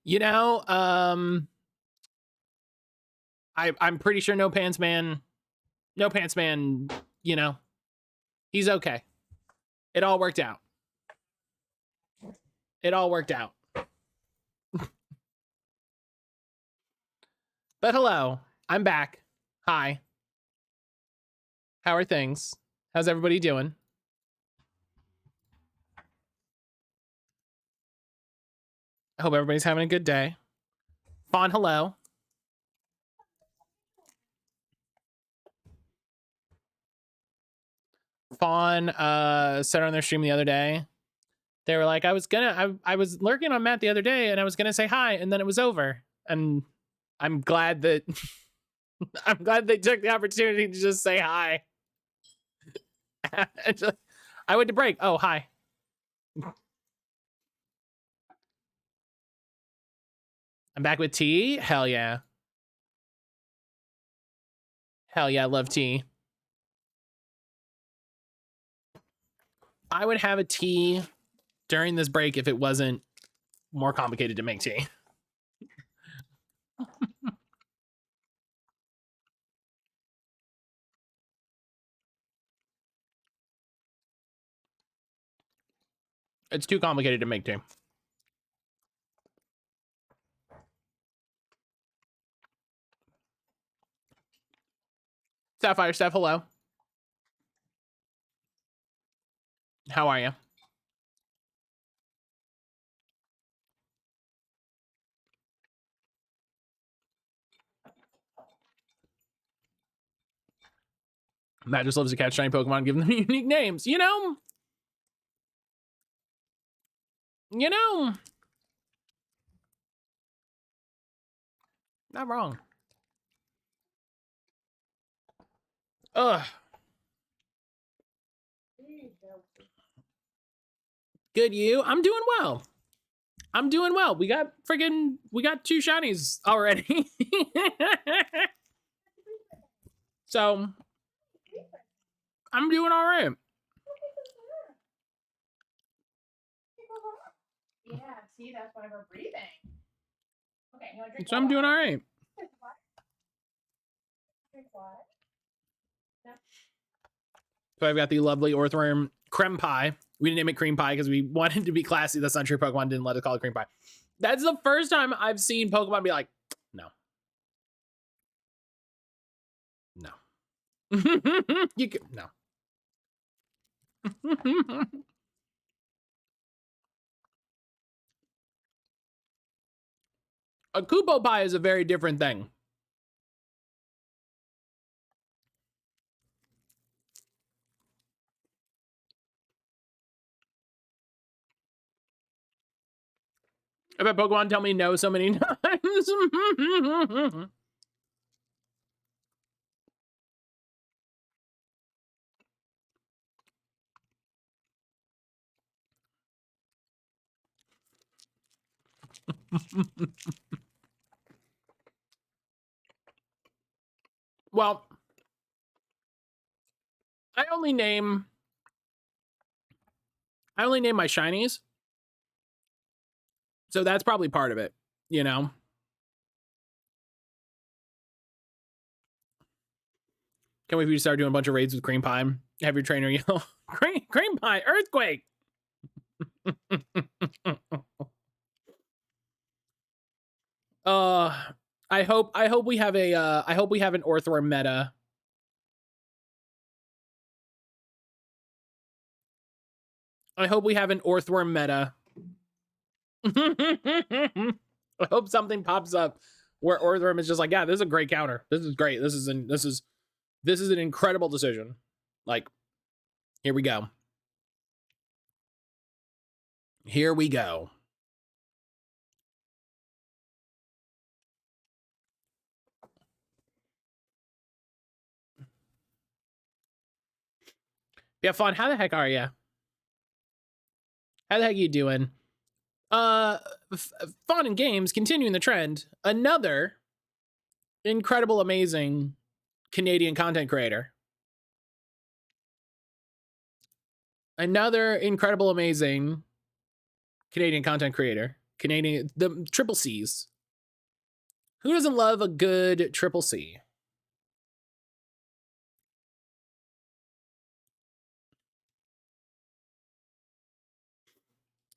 You know, I'm pretty sure No Pants Man, you know, he's okay. It all worked out. It all worked out. But hello, I'm back. Hi. How are things? How's everybody doing? I hope everybody's having a good day. Fawn, hello. Fawn said on their stream the other day, they were like, I was lurking on Matt the other day and I was gonna say hi, and then it was over. And I'm glad that I'm glad they took the opportunity to just say hi. I went to break. Oh, hi. I'm back with tea. Hell yeah. Hell yeah, love tea. I would have a tea during this break if it wasn't more complicated to make tea. It's too complicated to make tea. Sapphire Steph, hello. How are you? Matt just loves to catch shiny Pokemon, give them unique names. You know, not wrong. Ugh. Good, you? I'm doing well. I'm doing well. We got 2 shinies already. So I'm doing all right. Yeah, see, that's why we're breathing. Okay, you want to drink so water? I'm doing all right. Drink water. No. So I've got the lovely Orthworm creme pie. We didn't name it cream pie because we wanted to be classy. That's not true. Pokemon didn't let us call it cream pie. That's the first time I've seen Pokemon be like, no. No. You can, no. A Koopo pie is a very different thing. I bet Pokemon tell me no so many times. Well, I only name my shinies. So that's probably part of it, you know? Can't wait for you to start doing a bunch of raids with cream pie. Have your trainer yell, cream pie, earthquake. I hope we have an Orthworm meta. I hope we have an Orthworm meta. I hope something pops up where Orthworm is just like, yeah, this is a great counter. This is great. This is an incredible decision. Like, here we go. Here we go. Yeah, Fawn, how the heck are you? How the heck are you doing? Fun and Games, continuing the trend. Another incredible, amazing Canadian content creator. Another incredible, amazing Canadian content creator. Canadian, the triple C's. Who doesn't love a good triple C?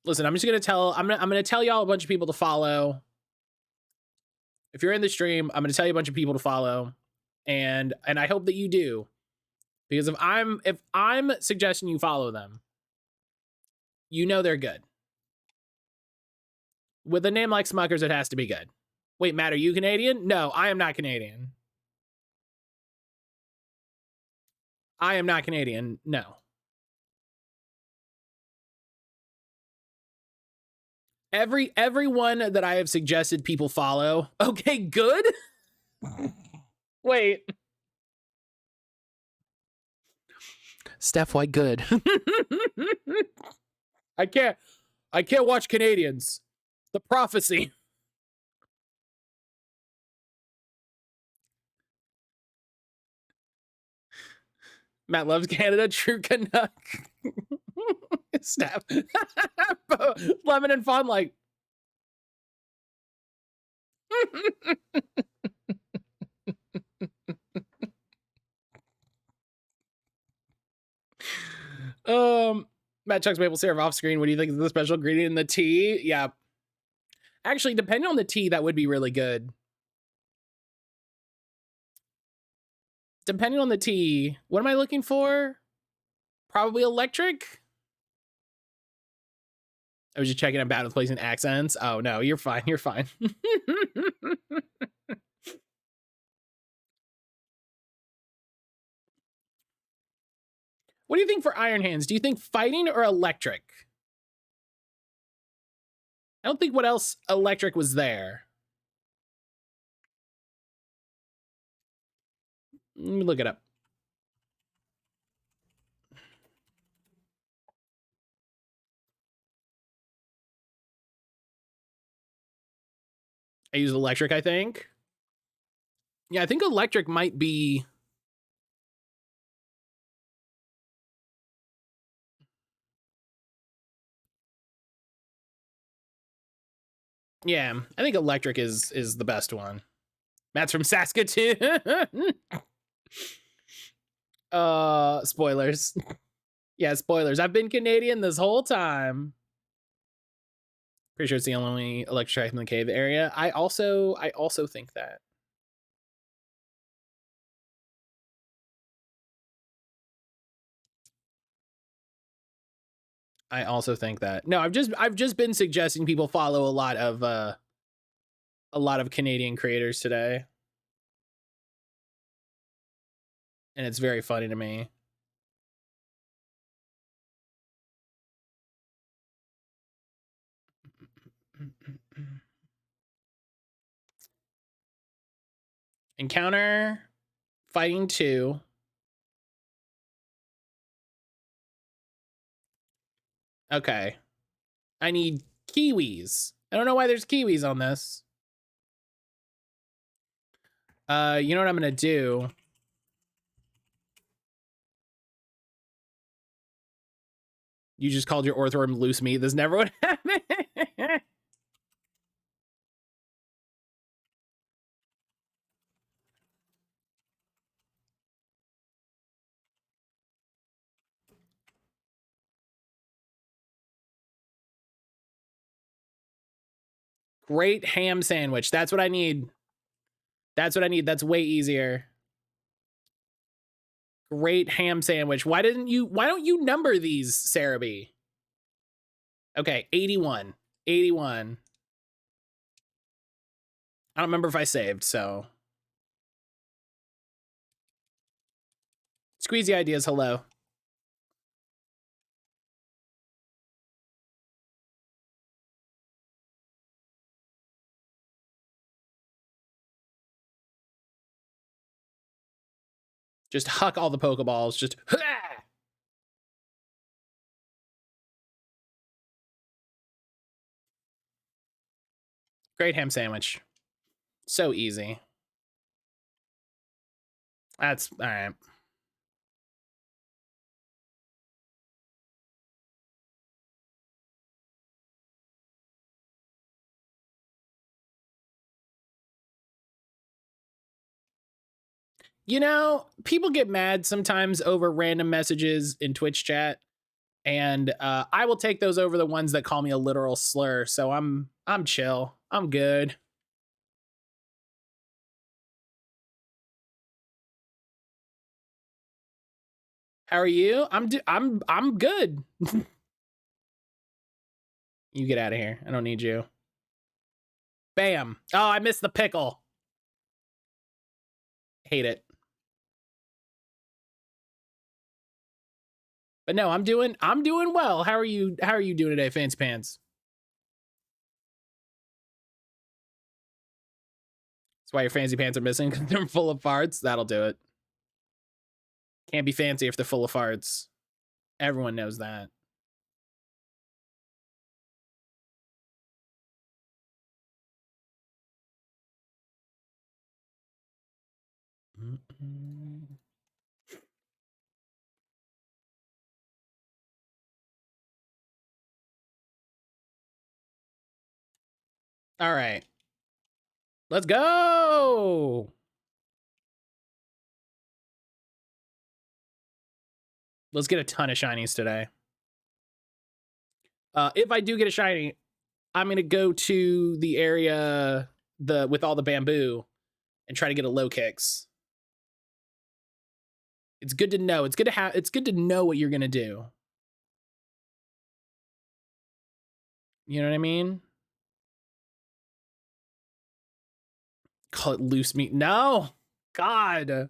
Listen, I'm just gonna tell. I'm gonna tell y'all a bunch of people to follow. If you're in the stream, I'm gonna tell you a bunch of people to follow, and I hope that you do, because if I'm suggesting you follow them, you know they're good. With a name like Smuckers, it has to be good. Wait, Matt, are you Canadian? No, I am not Canadian. I am not Canadian. No. Everyone that I have suggested people follow. Okay, good. Wait. Steph White, good. I can't watch Canadians. The prophecy. Matt loves Canada. True Canuck. Steph. Lemon and Fun like. Matt chucks maple syrup off screen. What do you think is the special ingredient in the tea? Yeah. Actually, depending on the tea, that would be really good. Depending on the tea, what am I looking for? Probably electric. I was just checking. I'm bad with placing accents. Oh no, you're fine. You're fine. What do you think for Iron Hands? Do you think fighting or electric? I don't think what else electric was there. Let me look it up. I use electric, I think. Yeah, I think electric might be. Yeah, I think electric is the best one. Matt's from Saskatoon. Spoilers. Yeah, spoilers. I've been Canadian this whole time. Pretty sure it's the only electric in the cave area. I also think that. I also think that. No, I've just been suggesting people follow a lot of Canadian creators today. And it's very funny to me. Encounter fighting 2. Okay. I need kiwis. I don't know why there's kiwis on this. You know what I'm gonna do? You just called your orthworm loose meat. This never would happen. Great ham sandwich. That's what I need. That's what I need. That's way easier. Great ham sandwich. Why don't you number these, Cerebi? Okay, 81. 81. I don't remember if I saved, so. Squeezy ideas, hello. Just huck all the Pokeballs. Just. Great ham sandwich. So easy. That's all right. You know, people get mad sometimes over random messages in Twitch chat, and I will take those over the ones that call me a literal slur. So I'm chill. I'm good. How are you? I'm good. You get out of here. I don't need you. Bam. Oh, I missed the pickle. Hate it. But no, I'm doing well. How are you doing today, Fancy Pants? That's why your fancy pants are missing, because they're full of farts. That'll do it. Can't be fancy if they're full of farts. Everyone knows that. All right. Let's go. Let's get a ton of shinies today. If I do get a shiny, I'm going to go to the area with all the bamboo and try to get a low kicks. It's good to know. It's good to know what you're going to do. You know what I mean? Call it loose meat. No. God.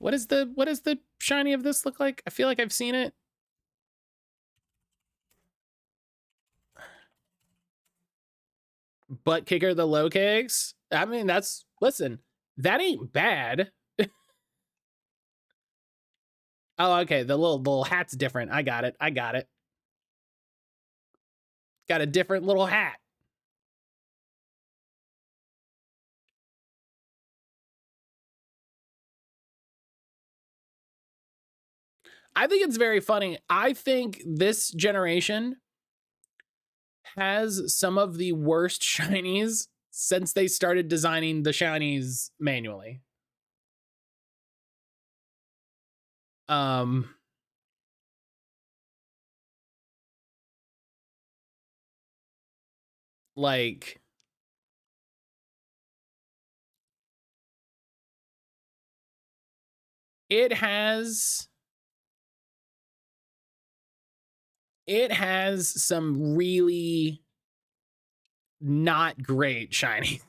What does the shiny of this look like? I feel like I've seen it. Butt kicker the low kicks. I mean, listen, that ain't bad. Oh, okay. The little hat's different. I got it. Got a different little hat. I think it's very funny. I think this generation has some of the worst shinies since they started designing the shinies manually. Like, it has some really not great shiny.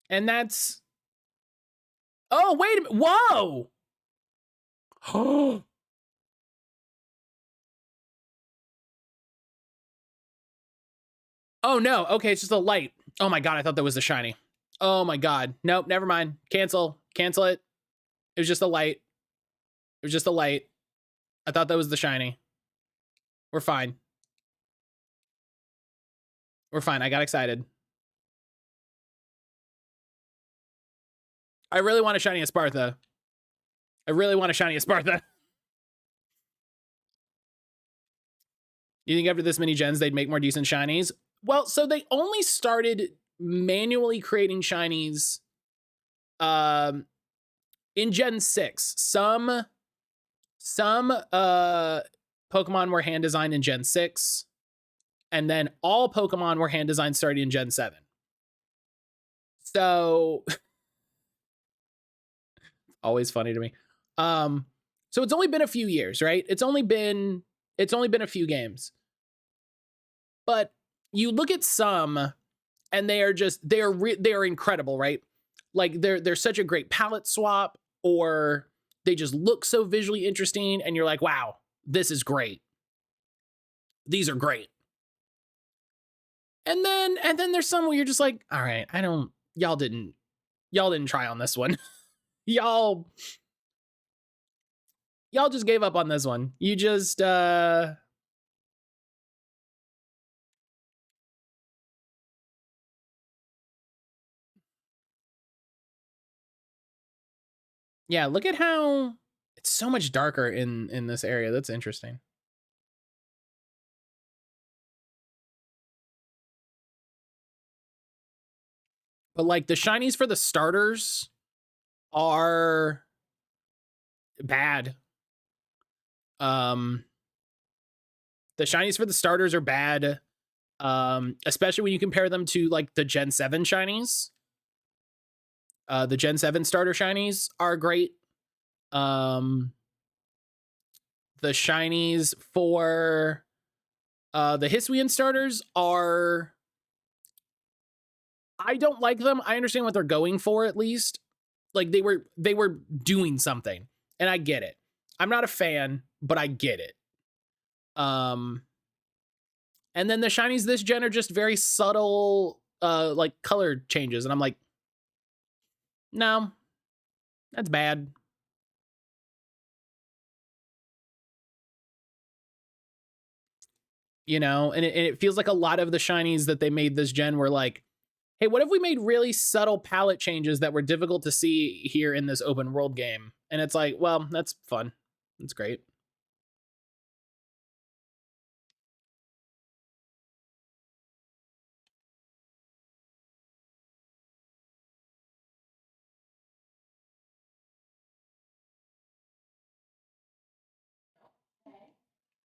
And that's, oh, wait a minute. Whoa. Oh no. Okay, it's just a light. Oh my god, I thought that was the shiny. Oh my god. Nope, never mind. Cancel it. It was just a light. I thought that was the shiny. We're fine. I got excited. I really want a shiny Espartha. You think after this many gens, they'd make more decent shinies? Well, so they only started manually creating shinies in Gen 6. Some Pokemon were hand designed in Gen 6, and then all Pokemon were hand designed starting in Gen 7. So always funny to me. So it's only been a few years, right? It's only been a few games. But you look at some and they are incredible, right? Like they're such a great palette swap, or they just look so visually interesting and you're like, wow, this is great. These are great. And then there's some where you're just like, all right, y'all didn't try on this one. y'all Y'all just gave up on this one. You just, yeah, look at how it's so much darker in this area. That's interesting. But like the shinies for the starters are bad. The shinies for the starters are bad. Especially when you compare them to like the Gen 7 shinies. The Gen 7 starter shinies are great. The shinies for the Hisuian starters are, I don't like them. I understand what they're going for, at least. Like they were doing something, and I get it. I'm not a fan, but I get it. And then the shinies this gen are just very subtle, like color changes, and I'm like, no, that's bad. You know, and it feels like a lot of the shinies that they made this gen were like, hey, what if we made really subtle palette changes that were difficult to see here in this open world game? And it's like, well, that's fun. That's great.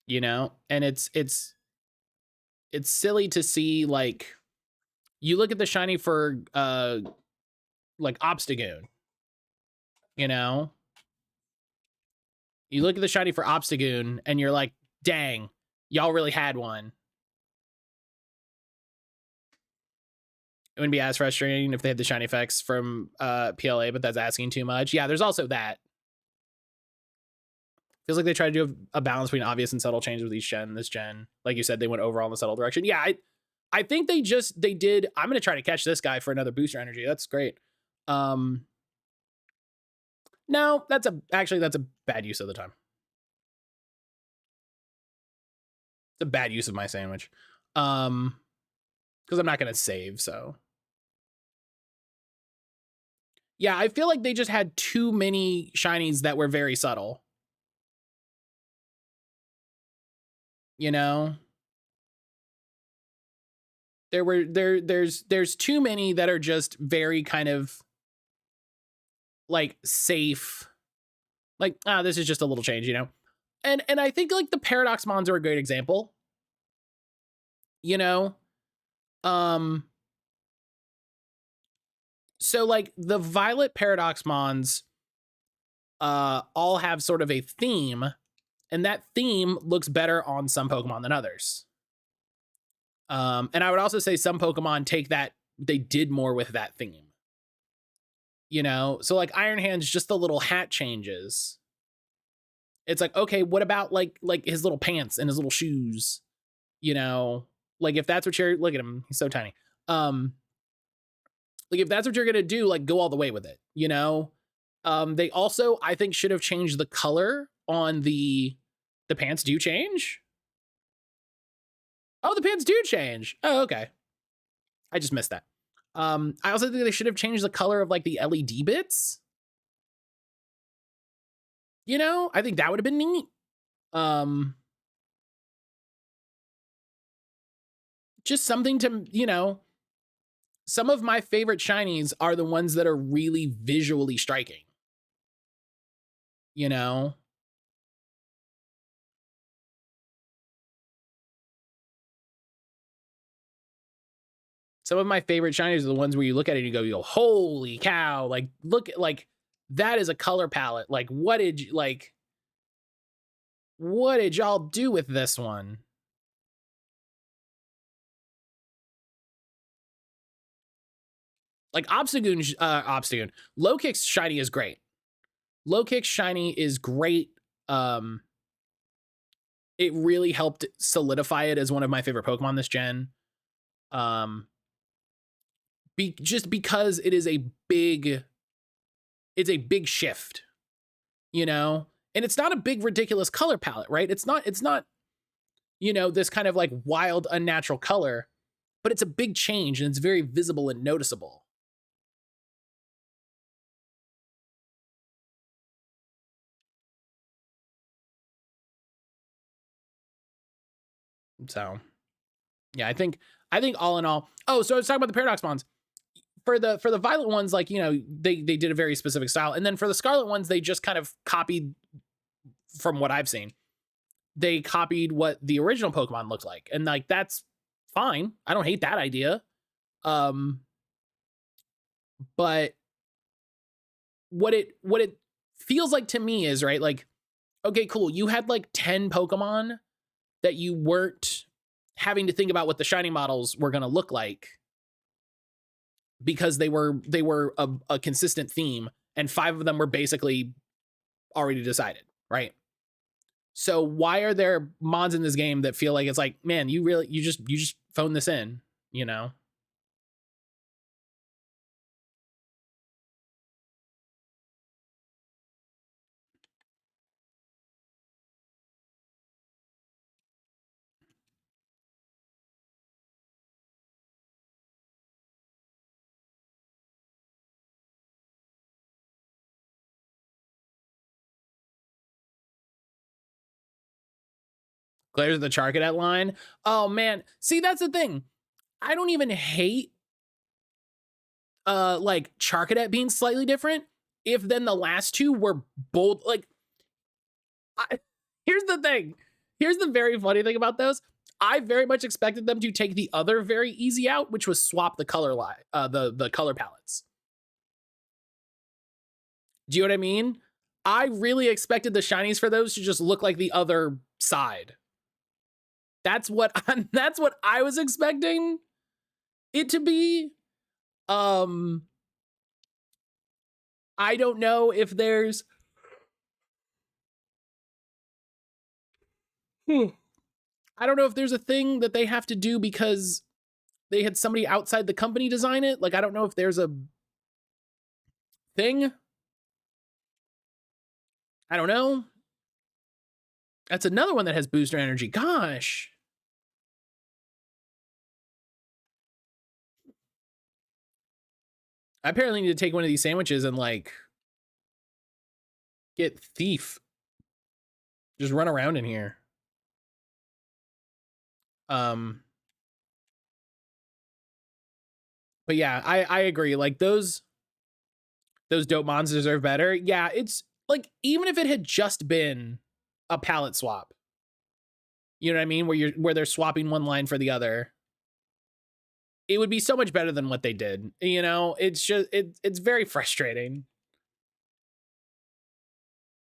You know, and it's silly to see, like, you look at the shiny for like Obstagoon, you know? You look at the shiny for Obstagoon and you're like, dang, y'all really had one. It wouldn't be as frustrating if they had the shiny effects from PLA, but that's asking too much. Yeah, there's also that. Feels like they tried to do a balance between obvious and subtle changes with each gen. This gen, like you said, they went overall in the subtle direction. Yeah, I think they did. I'm gonna try to catch this guy for another booster energy. That's great. No, that's a bad use of the time. It's a bad use of my sandwich. Because I'm not gonna save, so. Yeah, I feel like they just had too many shinies that were very subtle. You know? There's too many that are just very kind of like safe. Like, this is just a little change, you know? And I think like the Paradox Mons are a great example. You know? So like the Violet Paradox Mons all have sort of a theme, and that theme looks better on some Pokemon than others. And I would also say some Pokemon take that, they did more with that theme. You know? So like Iron Hand's just the little hat changes. It's like, okay, what about like his little pants and his little shoes? You know? Like if that's what you're, look at him, he's so tiny. Like if that's what you're gonna do, like go all the way with it, you know? They also, I think, should have changed the color on the pants do change. Oh, the pants do change. Oh, okay. I just missed that. I also think they should have changed the color of like the LED bits. You know, I think that would have been neat. Just something to, you know, some of my favorite shinies are the ones that are really visually striking. You know? Some of my favorite shinies are the ones where you look at it and you go, holy cow, like look at, like, that is a color palette. Like what did y'all do with this one? Like Obstagoon, Low Kick's shiny is great. Low Kick's shiny is great. It really helped solidify it as one of my favorite Pokemon this gen. Just because it's a big shift, you know? And it's not a big, ridiculous color palette, right? It's not, you know, this kind of like wild, unnatural color, but it's a big change and it's very visible and noticeable. So yeah, I think all in all, oh, so I was talking about the paradox bonds. For the violet ones, like, you know, they did a very specific style. And then for the scarlet ones, they just kind of copied, from what I've seen, they copied what the original Pokemon looked like. And like, that's fine. I don't hate that idea. But what it feels like to me is, right, like, okay, cool. You had like 10 Pokemon that you weren't having to think about what the shiny models were going to look like, because they were a consistent theme, and 5 of them were basically already decided, right? So why are there mods in this game that feel like it's like, man, you just phoned this in, you know? Clears the Charcadet line. Oh man, see, that's the thing. I don't even hate like Charcadet being slightly different if then the last 2 were bold. Like, here's the thing. Here's the very funny thing about those. I very much expected them to take the other very easy out, which was swap the color line, the color palettes. Do you know what I mean? I really expected the shinies for those to just look like the other side. That's what I was expecting it to be. I don't know if there's I don't know if there's a thing that they have to do because they had somebody outside the company design it. Like, I don't know if there's a thing. I don't know. That's another one that has booster energy. Gosh. I apparently need to take one of these sandwiches and like get Thief. Just run around in here. But yeah, I agree. Like, those dope mons deserve better. Yeah, it's like, even if it had just been a palette swap, you know what I mean, where they're swapping one line for the other, it would be so much better than what they did. You know, it's just it's very frustrating.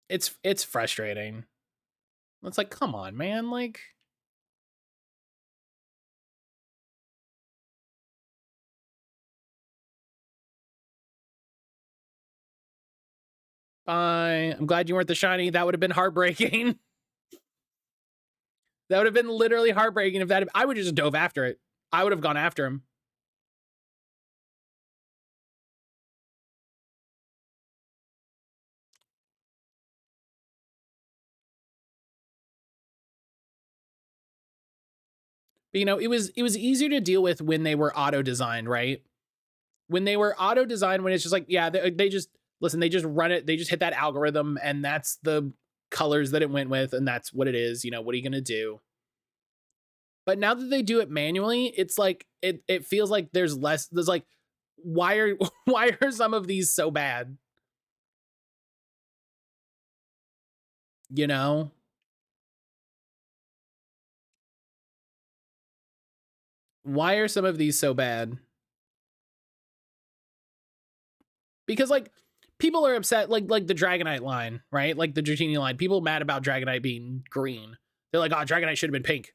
It's frustrating. It's like, come on, man, like, bye. I'm glad you weren't the shiny. That would have been heartbreaking. That would have been literally heartbreaking if that. I would just dove after it. I would have gone after him. But, you know, it was easier to deal with when they were auto designed, right? When they were auto designed, when it's just like, yeah, they just listen, they just run it, they just hit that algorithm, and that's the colors that it went with, and that's what it is. You know, what are you gonna do? But now that they do it manually, it's like it feels like there's less. There's like, why are why are some of these so bad? You know, why are some of these so bad? Because like, people are upset, like the Dragonite line, right? Like the Dratini line. People mad about Dragonite being green. They're like, oh, Dragonite should have been pink.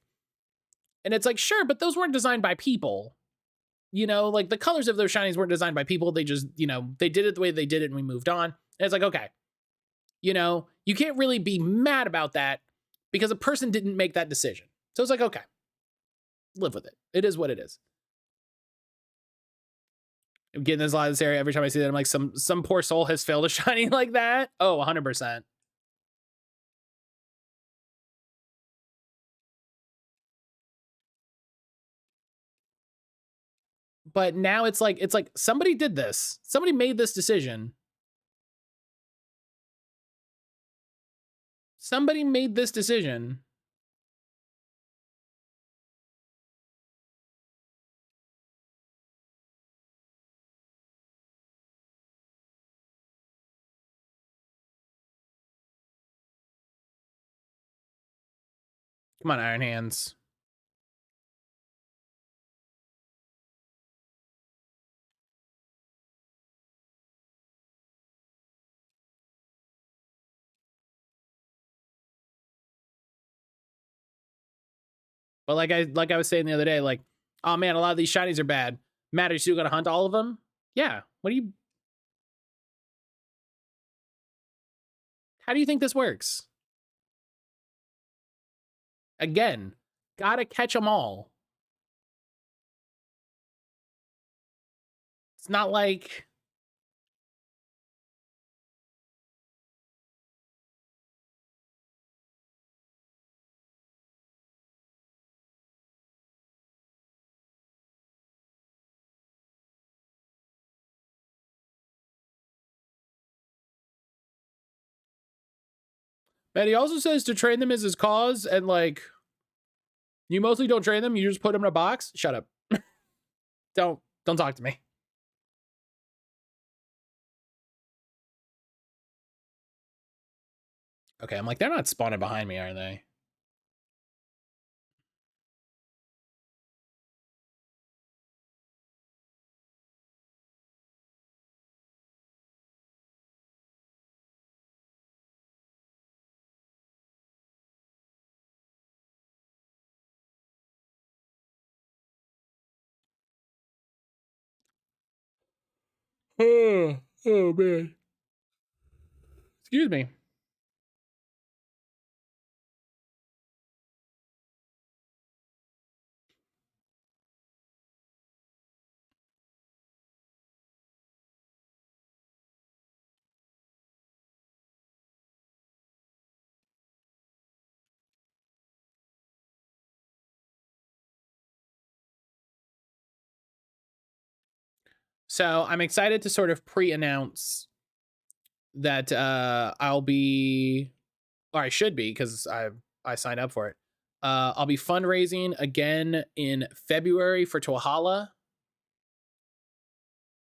And it's like, sure, but those weren't designed by people. You know, like, the colors of those shinies weren't designed by people. They just, you know, they did it the way they did it, and we moved on. And it's like, okay, you know, you can't really be mad about that because a person didn't make that decision. So it's like, okay, live with it. It is what it is. I'm getting this a lot of this area. Every time I see that, I'm like, some poor soul has failed a shiny like that. Oh, 100%. but now it's like somebody did this. Somebody made this decision. Somebody made this decision. Come on, Iron Hands. But like I was saying the other day, like, oh man, a lot of these shinies are bad. Matt, are you still gonna hunt all of them? Yeah. How do you think this works? Again, gotta catch them all. It's not like But he also says to train them is his cause, and like, you mostly don't train them, you just put them in a box. Shut up. Don't talk to me. Okay, I'm like, they're not spawning behind me, are they? Oh man. Excuse me. So I'm excited to sort of pre-announce that I'll be, or I should be, because I signed up for it. I'll be fundraising again in February for Tuahala.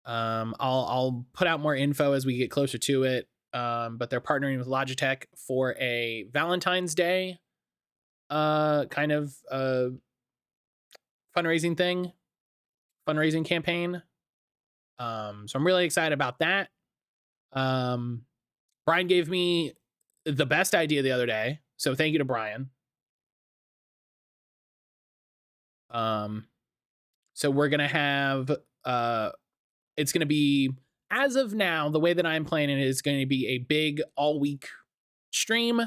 I'll put out more info as we get closer to it. But they're partnering with Logitech for a Valentine's Day kind of fundraising campaign. So I'm really excited about that. Brian gave me the best idea the other day, so thank you to Brian. So we're gonna have it's gonna be, as of now, the way that I'm planning it is going to be a big all week stream.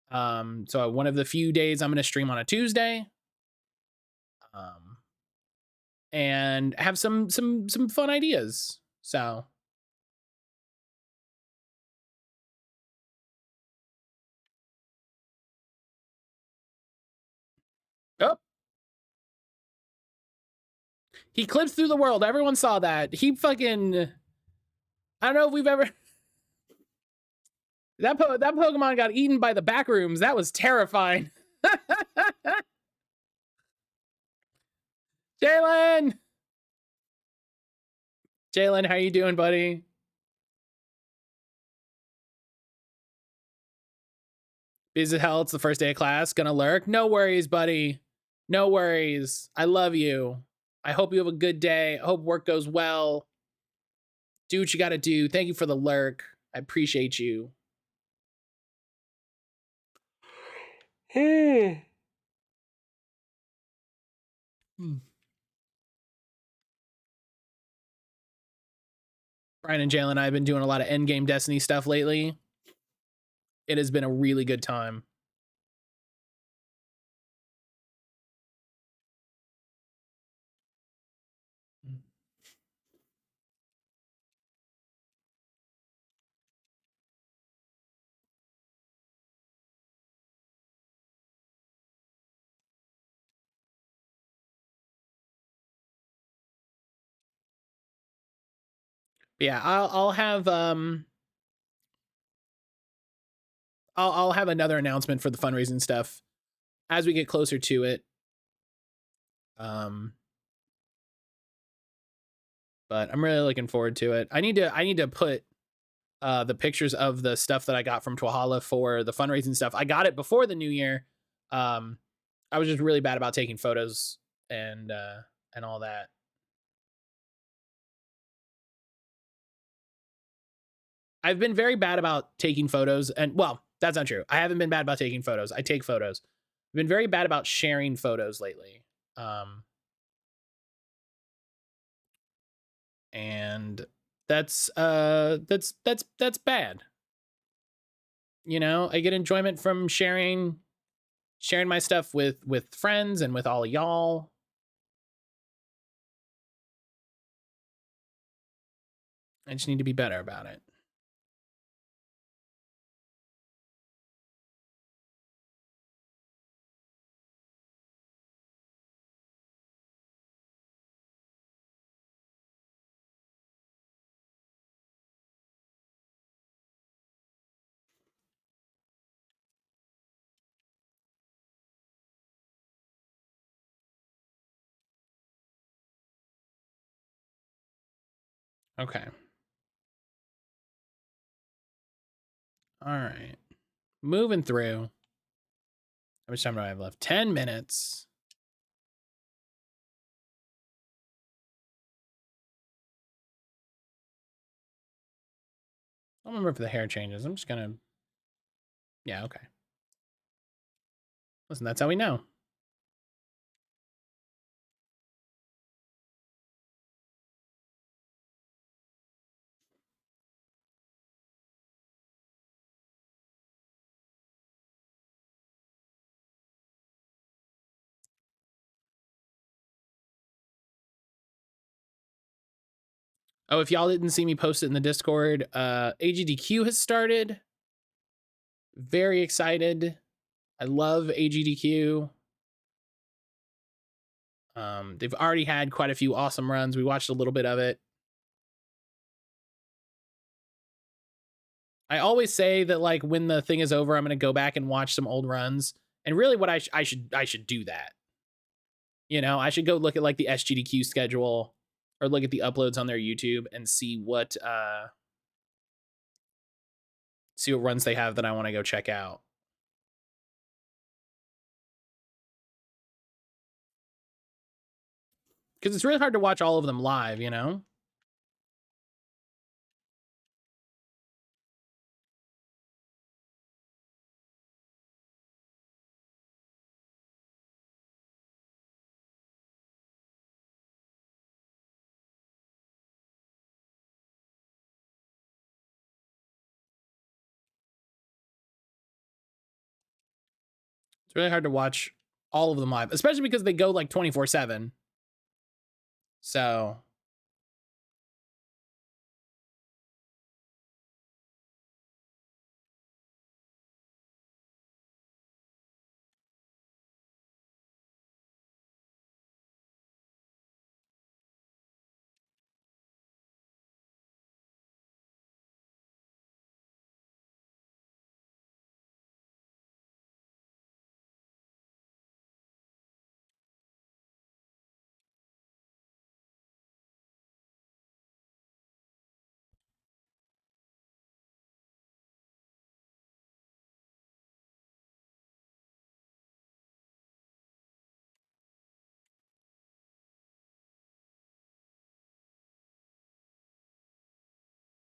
So one of the few days I'm gonna stream on a Tuesday. And have some fun ideas. So oh, he clips through the world. Everyone saw that. He fucking, I don't know if we've ever that Pokemon got eaten by the back rooms. That was terrifying. Jalen, how you doing, buddy? Busy as hell. It's the first day of class. Gonna lurk. No worries, buddy. No worries. I love you. I hope you have a good day. I hope work goes well. Do what you gotta do. Thank you for the lurk. I appreciate you. Hmm. Brian and Jalen and I have been doing a lot of endgame Destiny stuff lately. It has been a really good time. Yeah, I'll have I'll have another announcement for the fundraising stuff as we get closer to it. But I'm really looking forward to it. I need to put the pictures of the stuff that I got from Twahala for the fundraising stuff. I got it before the new year. I was just really bad about taking photos and all that. I've been very bad about taking photos, and well, that's not true. I haven't been bad about taking photos. I take photos. I've been very bad about sharing photos lately. And that's bad. You know, I get enjoyment from sharing my stuff with friends and with all of y'all. I just need to be better about it. Okay. All right. Moving through. How much time do I have left? 10 minutes. I don't remember if the hair changes. I'm just gonna. Yeah, okay. Listen, that's how we know. Oh, if y'all didn't see me post it in the Discord, AGDQ has started. Very excited. I love AGDQ. They've already had quite a few awesome runs. We watched a little bit of it. I always say that like when the thing is over, I'm gonna go back and watch some old runs. And really, what I should do that. You know, I should go look at like the SGDQ schedule or look at the uploads on their YouTube and see what runs they have that I want to go check out. Because it's really hard to watch all of them live, you know? It's really hard to watch all of them live, especially because they go like 24/7. So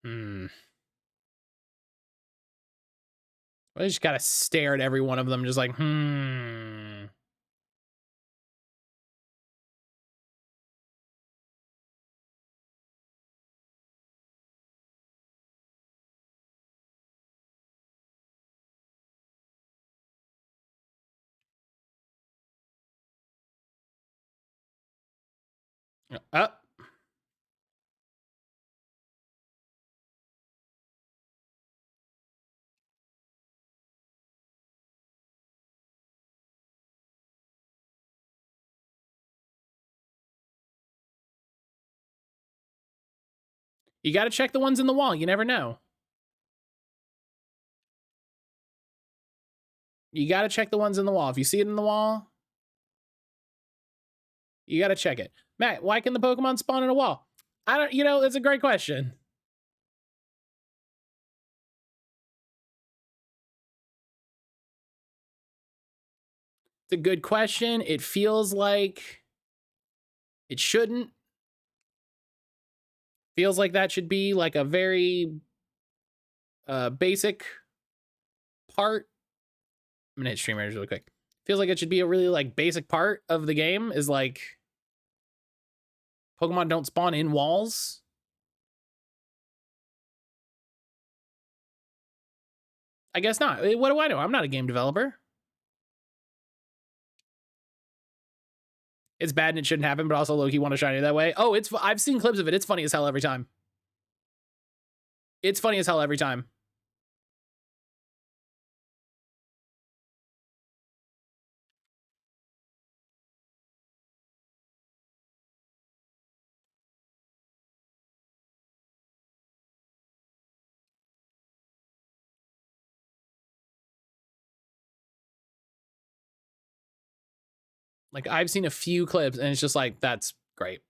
I just gotta stare at every one of them, just like, up. You got to check the ones in the wall. You never know. You got to check the ones in the wall. If you see it in the wall, you got to check it. Matt, why can the Pokemon spawn in a wall? I don't, it's a great question. It's a good question. It feels like it shouldn't. Feels like that should be like a very basic part. I'm gonna hit stream errors really quick. Feels like it should be a really like basic part of the game is like Pokemon don't spawn in walls. I guess not. What do I know? I'm not a game developer. It's bad and it shouldn't happen, but also low-key want to shine it that way. Oh, I've seen clips of it. It's funny as hell every time. It's funny as hell every time. Like, I've seen a few clips, and it's just like, that's great.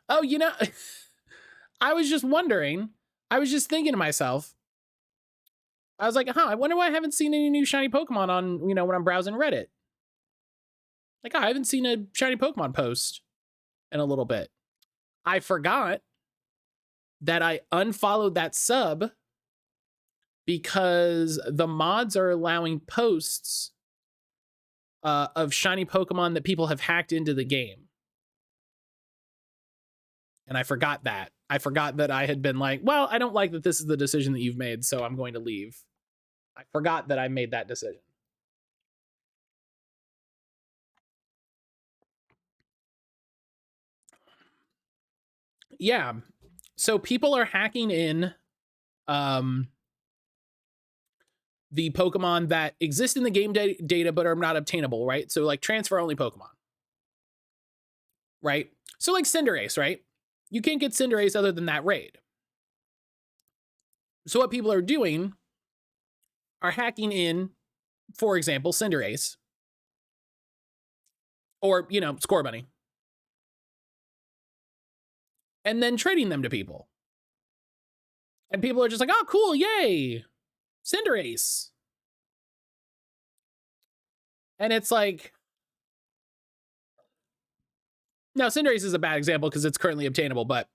Oh, I was just wondering. I was just thinking to myself. I was like, I wonder why I haven't seen any new shiny Pokemon on, when I'm browsing Reddit. Like, I haven't seen a shiny Pokemon post in a little bit. I forgot that I unfollowed that sub because the mods are allowing posts of shiny Pokemon that people have hacked into the game. And I forgot that. I forgot that I had been like, well, I don't like that this is the decision that you've made, so I'm going to leave. I forgot that I made that decision. Yeah. So people are hacking in the Pokemon that exist in the game data but are not obtainable, right? So like transfer only Pokemon, right? So like Cinderace, right? You can't get Cinderace other than that raid. So what people are doing are hacking in, for example, Cinderace or, Scorbunny, and then trading them to people. And people are just like, oh, cool, yay, Cinderace. And it's like, now Cinderace is a bad example because it's currently obtainable, but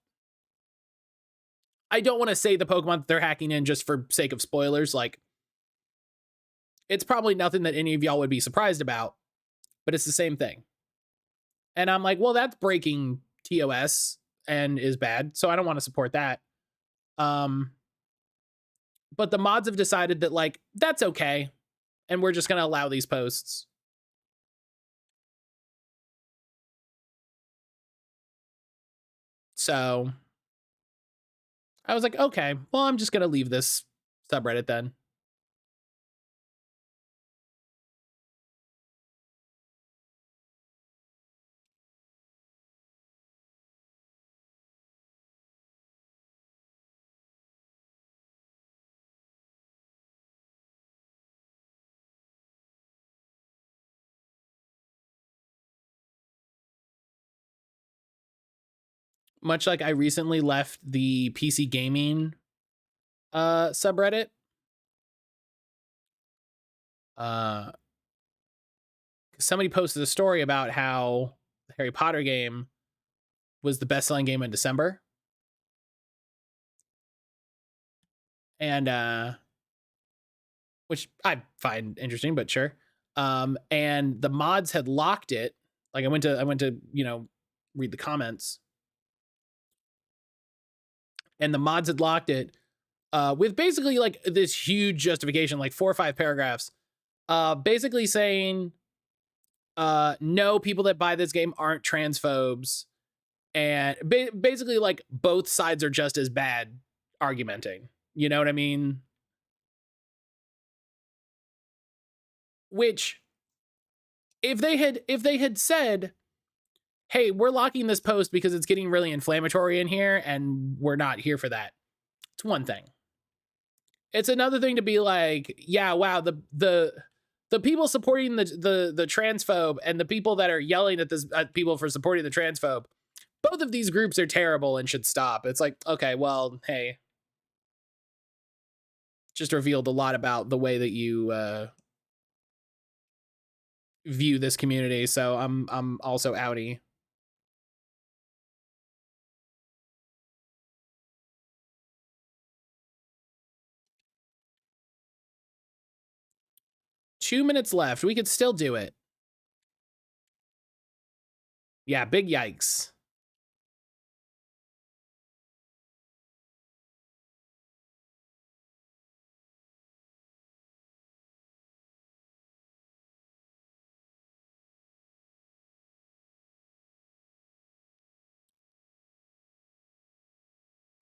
I don't want to say the Pokemon that they're hacking in just for sake of spoilers. Like, it's probably nothing that any of y'all would be surprised about, but it's the same thing. And I'm like, well, that's breaking TOS and is bad, so I don't want to support that. But the mods have decided that, like, that's okay, and we're just going to allow these posts. So I was like, okay, well, I'm just going to leave this subreddit then. Much like I recently left the PC gaming subreddit. Somebody posted a story about how the Harry Potter game was the best-selling game in December. And which I find interesting, but sure. And the mods had locked it. Like I went to, read the comments. And the mods had locked it with basically like this huge justification, like 4 or 5 paragraphs, basically saying, no, people that buy this game aren't transphobes. And basically like both sides are just as bad argumenting. You know what I mean? Which if they had said, hey, we're locking this post because it's getting really inflammatory in here and we're not here for that. It's one thing. It's another thing to be like, yeah, wow, the people supporting the transphobe and the people that are yelling at people for supporting the transphobe, both of these groups are terrible and should stop. It's like, okay, well, hey, just revealed a lot about the way that you view this community, so I'm also outie. Two minutes left. We could still do it. Yeah, big yikes.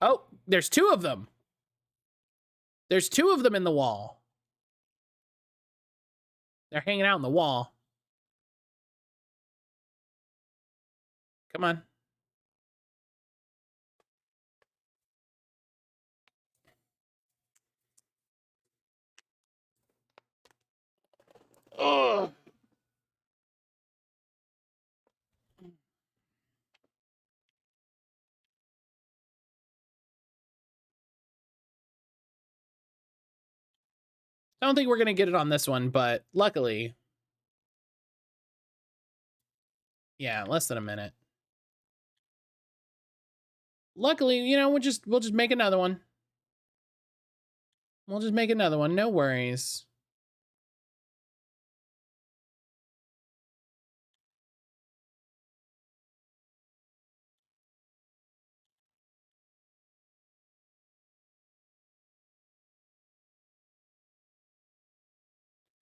Oh, there's two of them. There's two of them in the wall. They're hanging out in the wall. Come on. Ugh. I don't think we're going to get it on this one, but luckily. Yeah, less than a minute. Luckily, you know, we'll just make another one. We'll just make another one. No worries.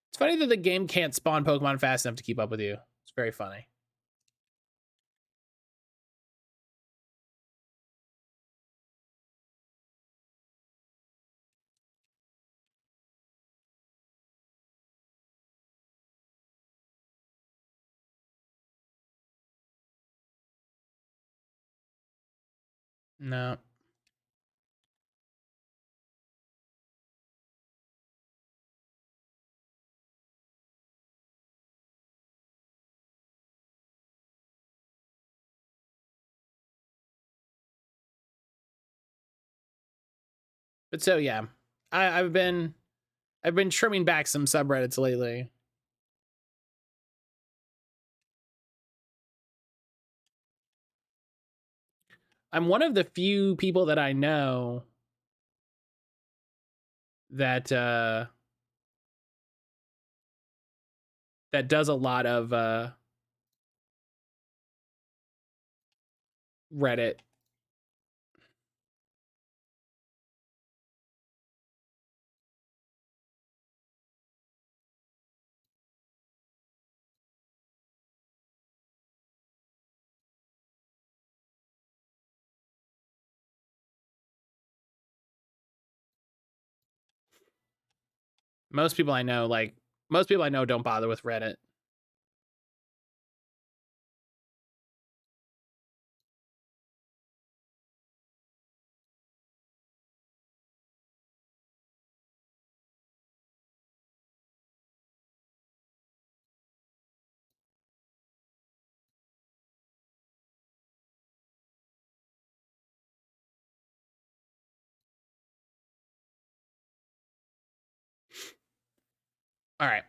It's funny that the game can't spawn Pokemon fast enough to keep up with you. It's very funny. No. But so yeah, I've been trimming back some subreddits lately. I'm one of the few people that I know that that does a lot of Reddit. Most people I know don't bother with Reddit. All right.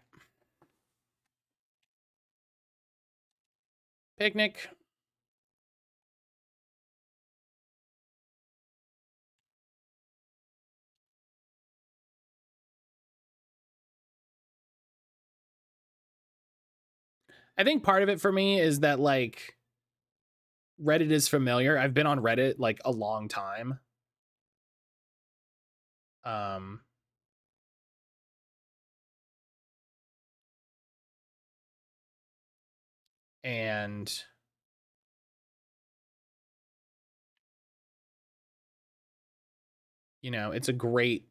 Picnic. I think part of it for me is that like Reddit is familiar. I've been on Reddit like a long time. And you know, it's a great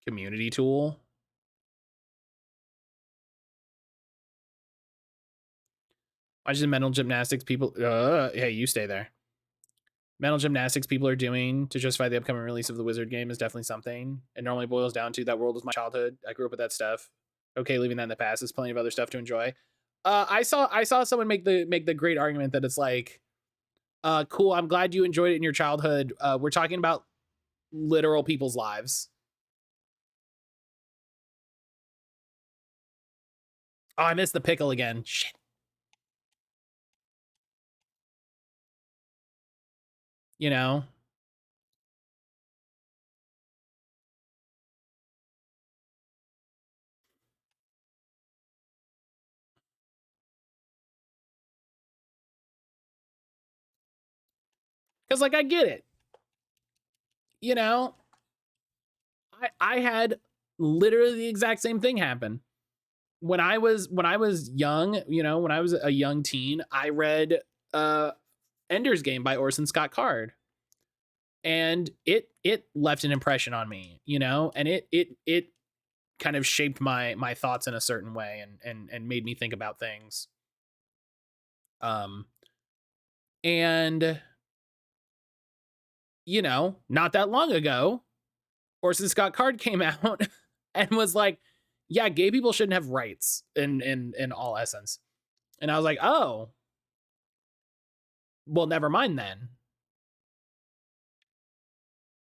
community tool. Watching the mental gymnastics people. Hey, you stay there. Mental gymnastics people are doing to justify the upcoming release of the Wizard game is definitely something. It normally boils down to that world was my childhood. I grew up with that stuff. Okay, leaving that in the past. There's plenty of other stuff to enjoy. I saw someone make the great argument that it's like, cool. I'm glad you enjoyed it in your childhood. We're talking about literal people's lives. Oh, I missed the pickle again. Shit. You know? Because, like, I get it. You know? I had literally the exact same thing happen. When I was young, you know, when I was a young teen, I read Ender's Game by Orson Scott Card. And it left an impression on me, you know, and it kind of shaped my thoughts in a certain way and made me think about things. And you know, not that long ago, Orson Scott Card came out and was like, yeah, gay people shouldn't have rights in all essence. And I was like, oh, well, never mind then.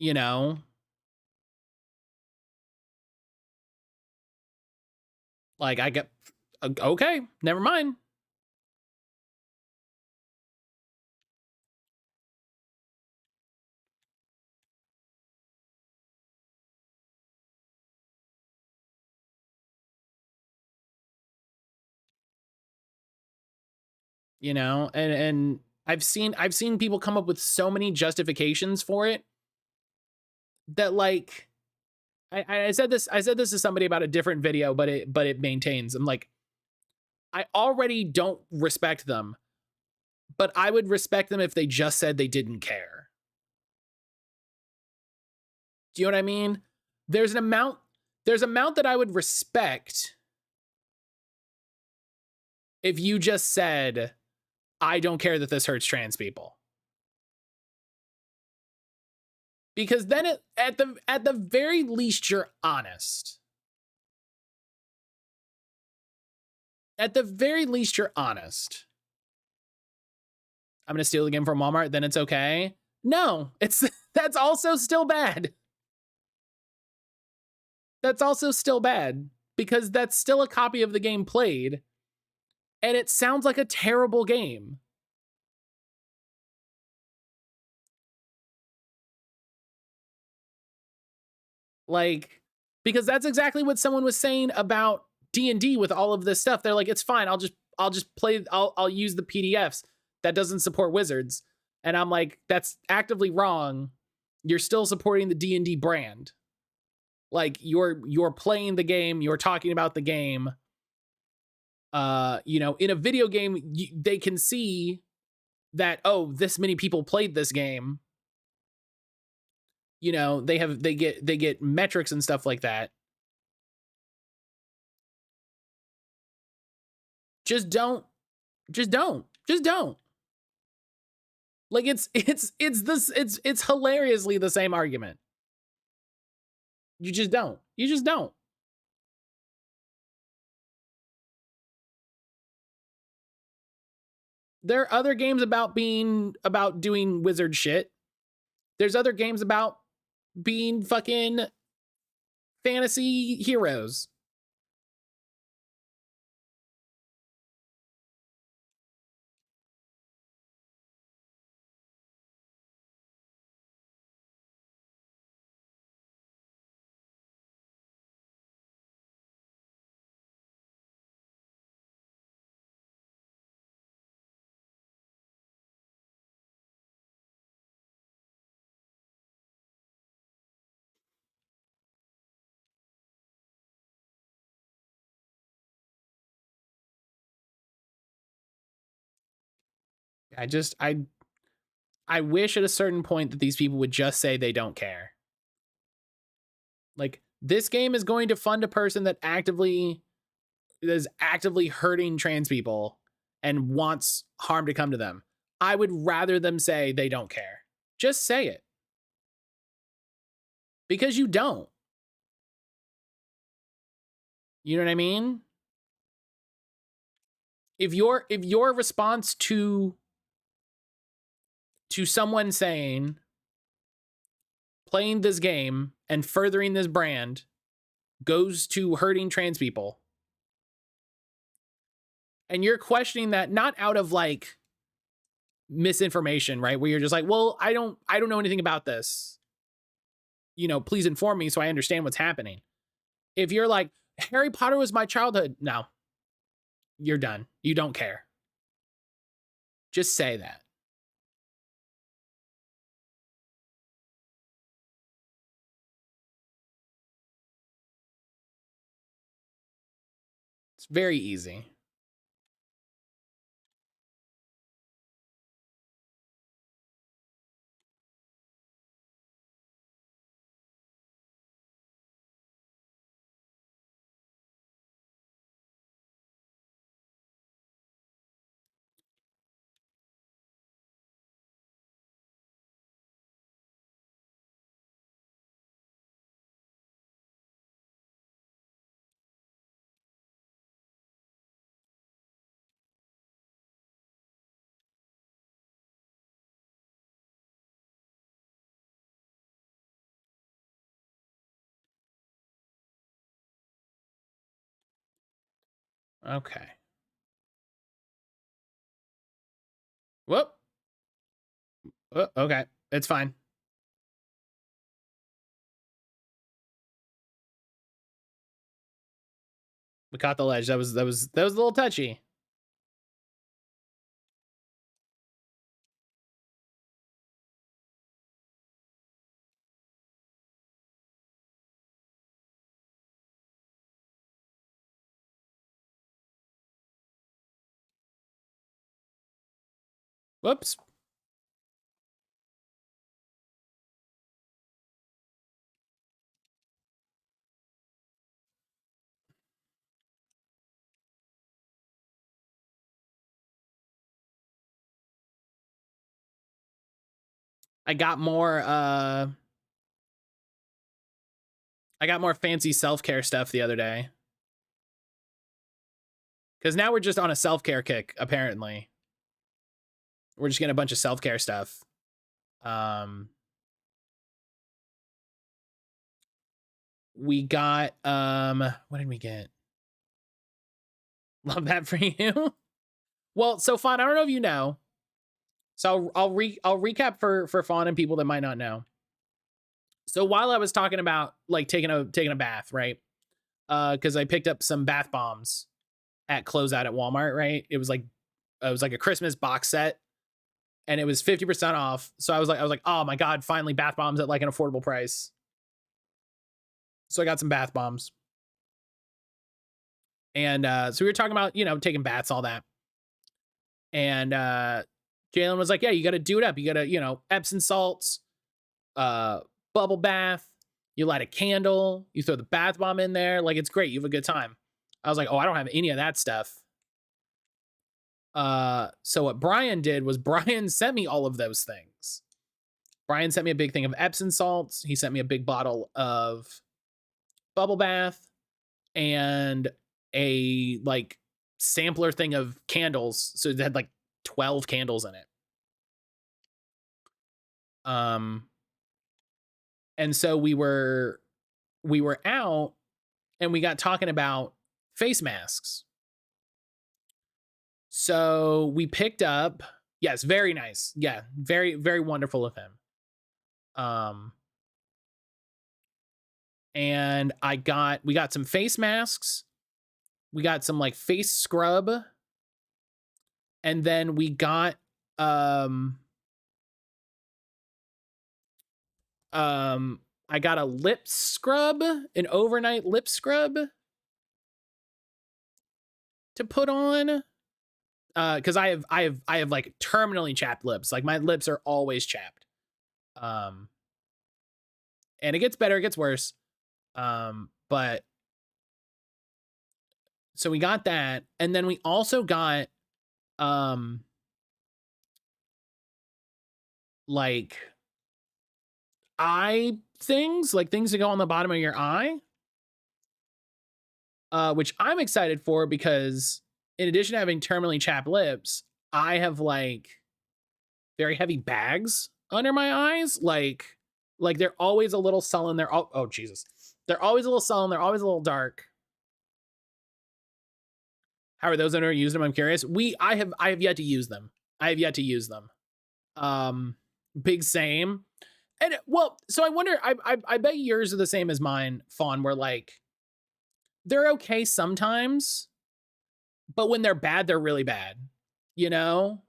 You know, like I get, okay, never mind. You know, and I've seen people come up with so many justifications for it that, like, I said this to somebody about a different video, but it maintains. I'm like, I already don't respect them, but I would respect them if they just said they didn't care. Do you know what I mean? There's an amount that I would respect if you just said, I don't care that this hurts trans people. Because then at the very least you're honest. At the very least you're honest. I'm going to steal the game from Walmart, then it's okay. No, that's also still bad. That's also still bad because that's still a copy of the game played and it sounds like a terrible game. Like, because that's exactly what someone was saying about D&D with all of this stuff. They're like, it's fine. I'll just play. I'll use the PDFs. That doesn't support wizards. And I'm like, that's actively wrong. You're still supporting the D&D brand. Like you're playing the game. You're talking about the game. You know, in a video game, they can see that, oh, this many people played this game. You know, they get metrics and stuff like that. Just don't. Like it's hilariously the same argument. You just don't. There are other games about doing wizard shit. There's other games about being fucking fantasy heroes. I wish at a certain point that these people would just say they don't care. Like, this game is going to fund a person that is actively hurting trans people, and wants harm to come to them. I would rather them say they don't care. Just say it. Because you don't. You know what I mean? If your response to someone saying playing this game and furthering this brand goes to hurting trans people, and you're questioning that not out of like misinformation, right? Where you're just like, well, I don't know anything about this. You know, please inform me so I understand what's happening. If you're like, Harry Potter was my childhood, no, you're done. You don't care. Just say that. It's very easy. Okay. Whoop. Oh, okay. It's fine. We caught the ledge. That was a little touchy. Whoops. I got more fancy self-care stuff the other day. Cuz now we're just on a self-care kick apparently. We're just getting a bunch of self-care stuff. We got what did we get? Love that for you. Well, so Fawn, I don't know if you know. So I'll recap for Fawn and people that might not know. So while I was talking about like taking a bath, right? Because I picked up some bath bombs at closeout at Walmart, right? It was like a Christmas box set, and it was 50% off. So I was like, oh my god, finally bath bombs at like an affordable price. So I got some bath bombs, and so we were talking about taking baths, all that, and Jalen was like, yeah, you got to do it up. You got to Epsom salts, bubble bath. You light a candle. You throw the bath bomb in there. Like, it's great. You have a good time. I was like, oh, I don't have any of that stuff. So what Brian did was Brian sent me all of those things. Brian sent me a big thing of Epsom salts. He sent me a big bottle of bubble bath and a like sampler thing of candles. So it had like 12 candles in it. And so we were out and we got talking about face masks. So we picked up, yes, very nice. Yeah, very, very wonderful of him. And we got some face masks. We got some like face scrub. And then we got I got a lip scrub, an overnight lip scrub to put on. Because I have like terminally chapped lips. Like my lips are always chapped. And it gets better, it gets worse. But so we got that, and then we also got like eye things, like things that go on the bottom of your eye, which I'm excited for because in addition to having terminally chapped lips, I have like very heavy bags under my eyes. Like they're always a little sullen. They're all, oh Jesus. They're always a little sullen. They're always a little dark. How are those that never used them? I'm curious. I have yet to use them. I have yet to use them. Big same. And well, so I wonder, I bet yours are the same as mine, Fawn, where like they're okay sometimes, but when they're bad, they're really bad. You know?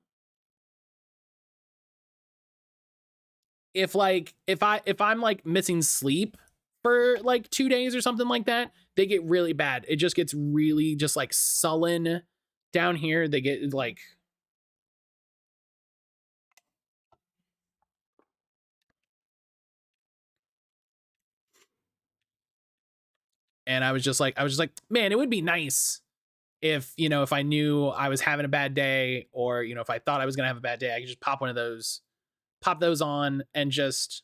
If I'm like missing sleep for like 2 days or something like that, they get really bad. It just gets really just like sullen down here. They get like, and I was just like, man, it would be nice if, you know, if I knew I was having a bad day, or, you know, if I thought I was gonna have a bad day, I could just pop those on and just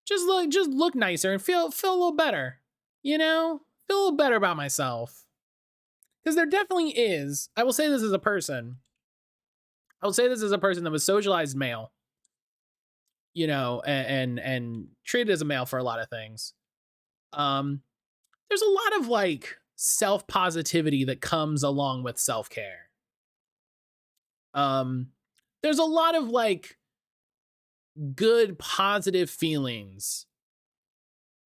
look nicer and feel a little better, you know, feel a little better about myself. Because there definitely is. I will say this as a person. I will say this as a person that was socialized male, you know, and treated as a male for a lot of things. There's a lot of like self positivity that comes along with self care. There's a lot of like good positive feelings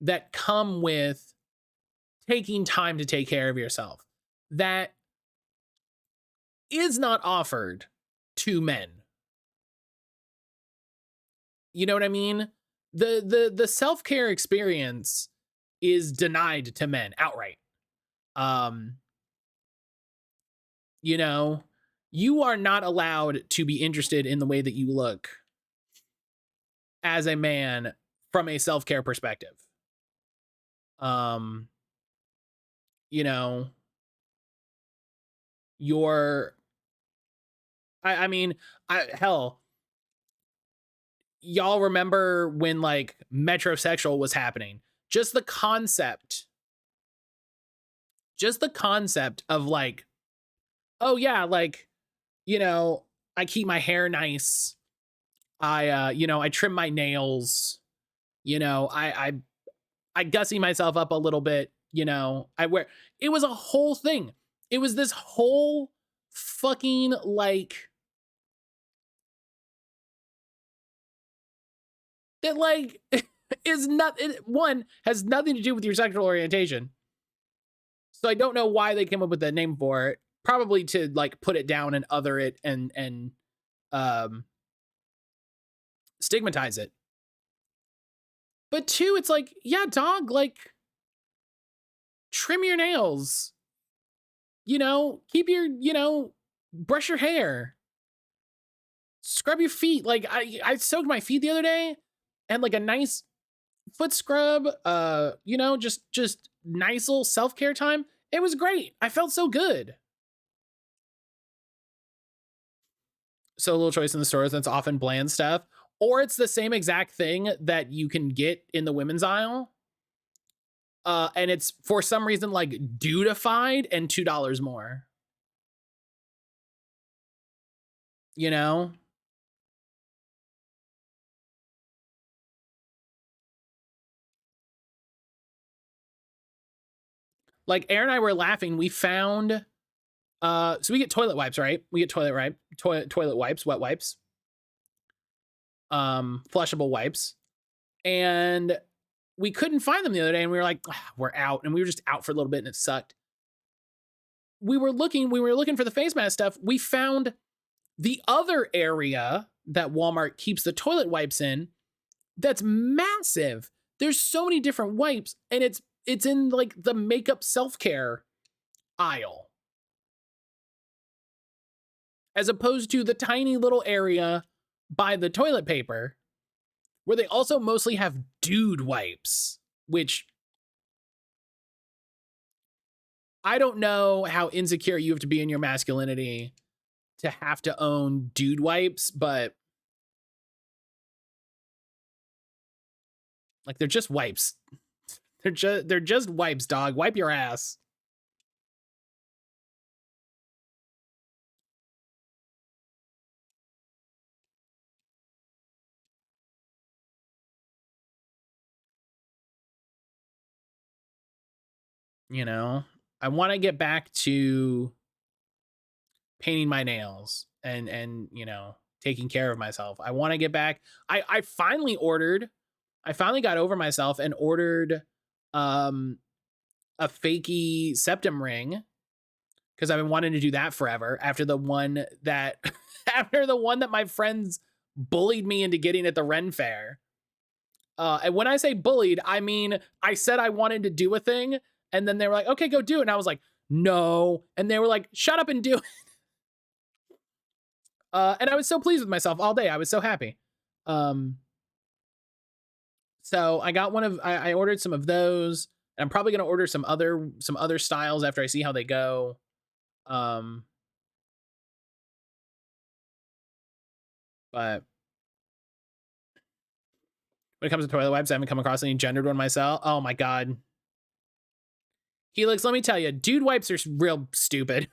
that come with taking time to take care of yourself that is not offered to men. You know what I mean? The self-care experience is denied to men outright. You know, you are not allowed to be interested in the way that you look as a man from a self-care perspective. You know, I mean, hell, y'all remember when like metrosexual was happening? Just the concept of like, oh yeah, like, you know, I keep my hair nice. You know, I trim my nails. You know, I gussy myself up a little bit. You know, it was a whole thing. It was this whole fucking like, that like is not, one has nothing to do with your sexual orientation. So I don't know why they came up with that name for it. Probably to like put it down and other it and stigmatize it. But two, it's like, yeah, dog, like trim your nails. You know, keep your, you know, brush your hair. Scrub your feet. Like I soaked my feet the other day and like a nice foot scrub, you know, just nice little self-care time. It was great. I felt so good. So little choice in the stores that's often bland stuff, or it's the same exact thing that you can get in the women's aisle. And it's for some reason like dudified and $2 more. You know? Like Aaron and I were laughing. We found so we get toilet wipes, right? We get toilet wipes, wet wipes. Flushable wipes. And we couldn't find them the other day, and we were like, we're out. And we were just out for a little bit and it sucked. We were looking for the face mask stuff. We found the other area that Walmart keeps the toilet wipes in that's massive. There's so many different wipes, and it's in like the makeup self-care aisle, as opposed to the tiny little area by the toilet paper, where they also mostly have dude wipes, which I don't know how insecure you have to be in your masculinity to have to own dude wipes, but like they're just wipes. They're just wipes, dog. Wipe your ass. You know, I want to get back to painting my nails and you know, taking care of myself. I want to get back. I finally ordered. I finally got over myself and ordered a fakey septum ring because I've been wanting to do that forever after the one that after the one that my friends bullied me into getting at the Ren Fair. And when I say bullied, I mean I said I wanted to do a thing, and then they were like, "Okay, go do it." And I was like, "No." And they were like, "Shut up and do it." And I was so pleased with myself all day. I was so happy. So I got I ordered some of those. And I'm probably gonna order some other styles after I see how they go. But when it comes to toilet wipes, I haven't come across any gendered one myself. Oh my god. Helix, let me tell you, dude wipes are real stupid.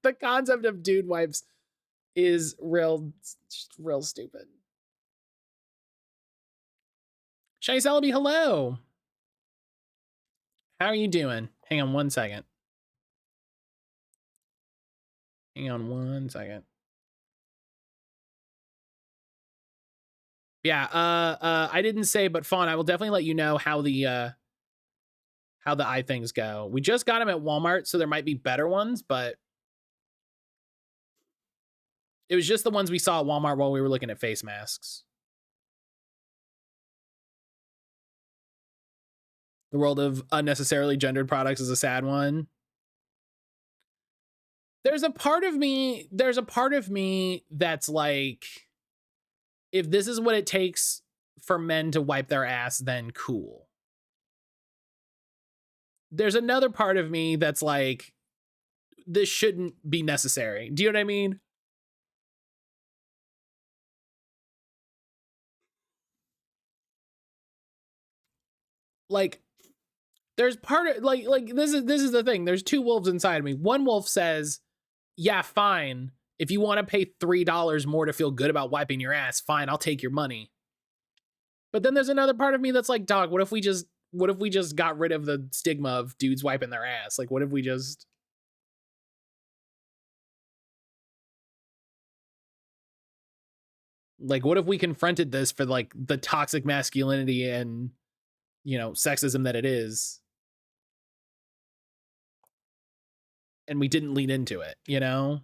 The concept of dude wipes is real stupid. Shiny Celebi, hello. How are you doing? Hang on one second. Yeah, I didn't say, but Fawn, I will definitely let you know how the eye things go. We just got them at Walmart, so there might be better ones, but it was just the ones we saw at Walmart while we were looking at face masks. The world of unnecessarily gendered products is a sad one. There's a part of me that's like, if this is what it takes for men to wipe their ass, then cool. There's another part of me that's like, this shouldn't be necessary. Do you know what I mean? Like, there's part of like this is the thing. There's two wolves inside of me. One wolf says, yeah, fine. If you want to pay $3 more to feel good about wiping your ass, fine, I'll take your money. But then there's another part of me that's like, dog, what if we just got rid of the stigma of dudes wiping their ass? Like, what if we just like, what if we confronted this for like the toxic masculinity and, you know, sexism that it is, and we didn't lean into it, you know?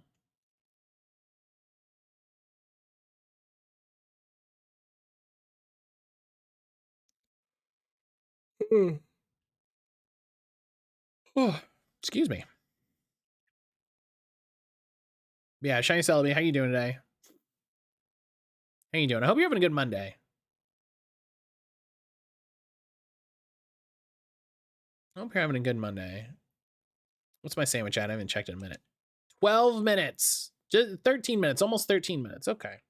Oh, excuse me. Yeah, Shiny Celebi, how you doing today? How you doing? I hope you're having a good Monday. I hope you're having a good Monday. What's my sandwich at? I haven't checked in a minute. 12 minutes. Just 13 minutes, almost 13 minutes. Okay.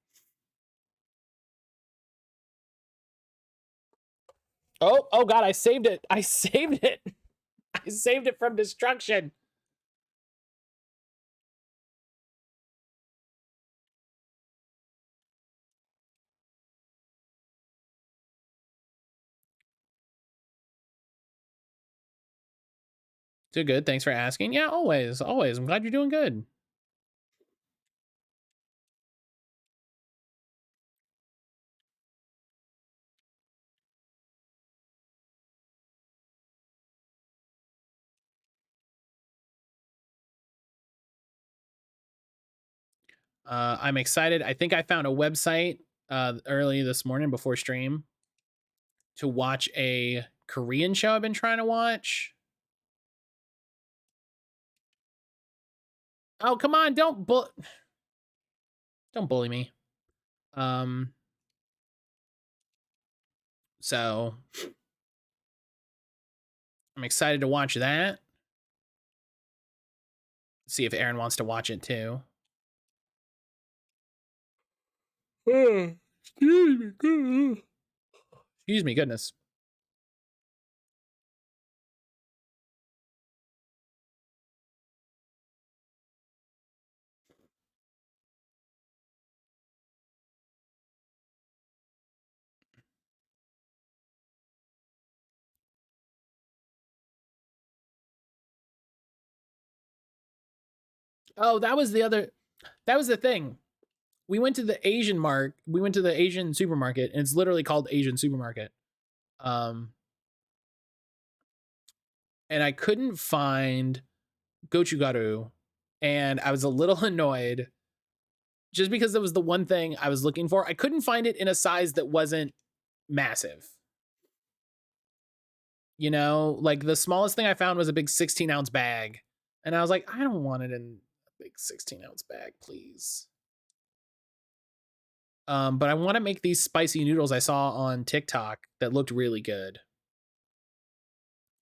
Oh God, I saved it. I saved it. I saved it from destruction. Doing good. Thanks for asking. Yeah, always. I'm glad you're doing good. I'm excited. I think I found a website early this morning before stream to watch a Korean show I've been trying to watch. Oh, come on, don't bully me. So I'm excited to watch that. See if Aaron wants to watch it too. Excuse me, goodness. Oh, that was the thing. We went to the Asian supermarket, and it's literally called Asian supermarket. And I couldn't find Gochugaru, and I was a little annoyed just because it was the one thing I was looking for. I couldn't find it in a size that wasn't massive. You know, like the smallest thing I found was a big 16-ounce bag. And I was like, I don't want it in a big 16-ounce bag, please. But I want to make these spicy noodles I saw on TikTok that looked really good.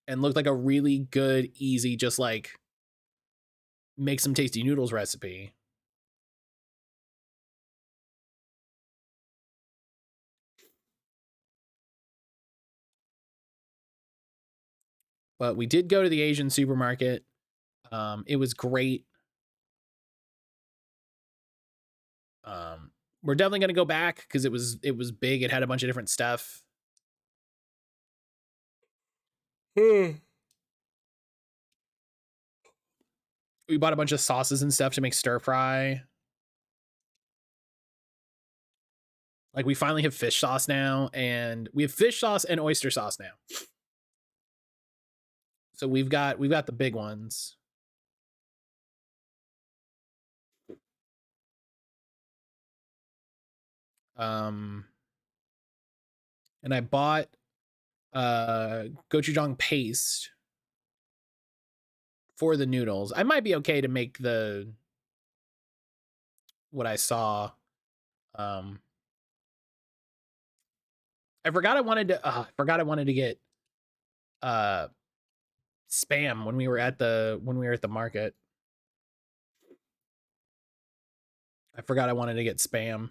And looked like a really good, easy, just like make some tasty noodles recipe. But we did go to the Asian supermarket. It was great. We're definitely gonna go back because it was big. It had a bunch of different stuff. We bought a bunch of sauces and stuff to make stir fry. Like we finally have fish sauce now, and we have fish sauce and oyster sauce now. So we've got the big ones. And I bought gochujang paste for the noodles. I might be okay to make what I saw. I forgot I wanted to get spam when we were at the market. I forgot I wanted to get spam.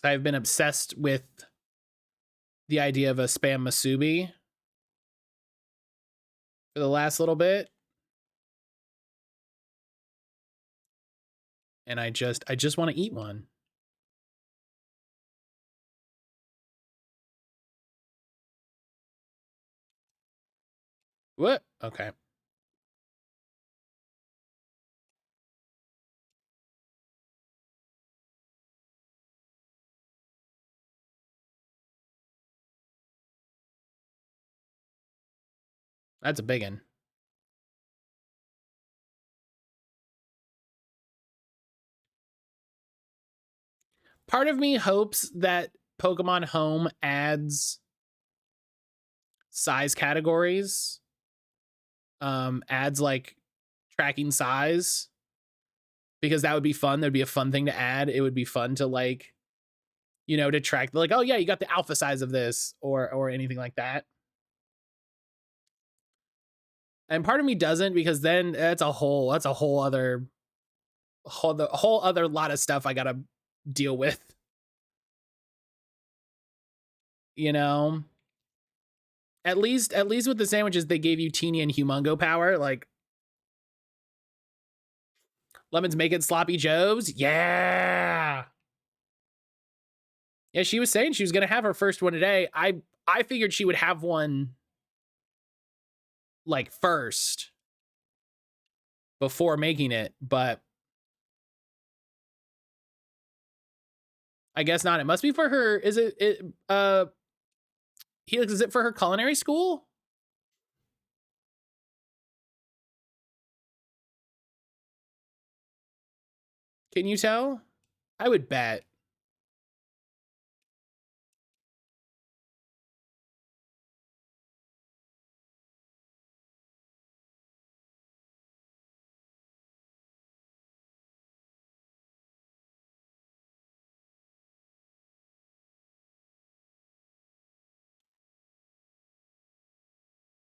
I've been obsessed with the idea of a spam masubi for the last little bit. And I just want to eat one. What? Okay. That's a big one. Part of me hopes that Pokemon Home adds size categories. Adds like tracking size. Because that would be fun. That'd be a fun thing to add. It would be fun to like, you know, to track like, oh yeah, you got the alpha size of this or anything like that. And part of me doesn't, because then that's a whole other lot of stuff I gotta deal with. You know? At least with the sandwiches, they gave you teeny and humongo power. Like Lemon's making sloppy joes. Yeah. Yeah, she was saying she was gonna have her first one today. I figured she would have one like first before making it, but I guess not. It must be for her. Is it Helix, is it for her culinary school? Can you tell? I would bet.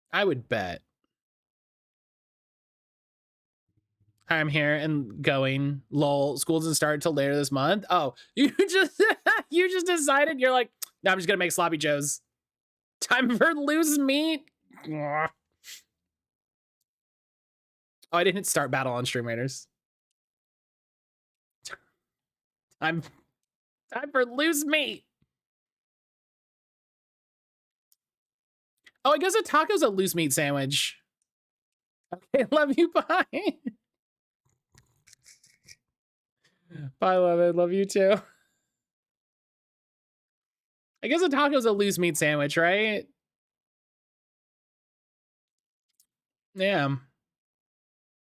I would bet. I'm here and going. Lol. School doesn't start until later this month. Oh, you just you just decided. You're like, no, I'm just gonna make sloppy joes. Time for loose meat. Oh, I didn't start battle on Stream Raiders. Time for loose meat. Oh, I guess a taco's a loose meat sandwich. Okay, love you. Bye. Bye, love it. Love you too. I guess a taco's a loose meat sandwich, right? Yeah.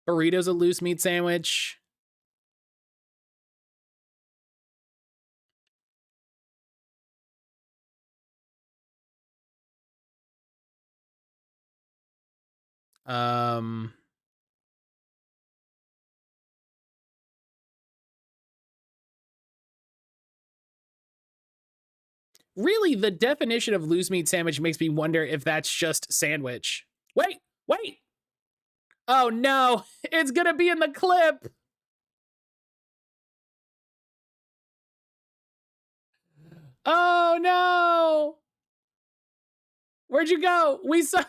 Burrito's a loose meat sandwich. Really, the definition of loose meat sandwich makes me wonder if that's just sandwich. Wait. Oh no, it's gonna be in the clip. Oh no. Where'd you go? We saw.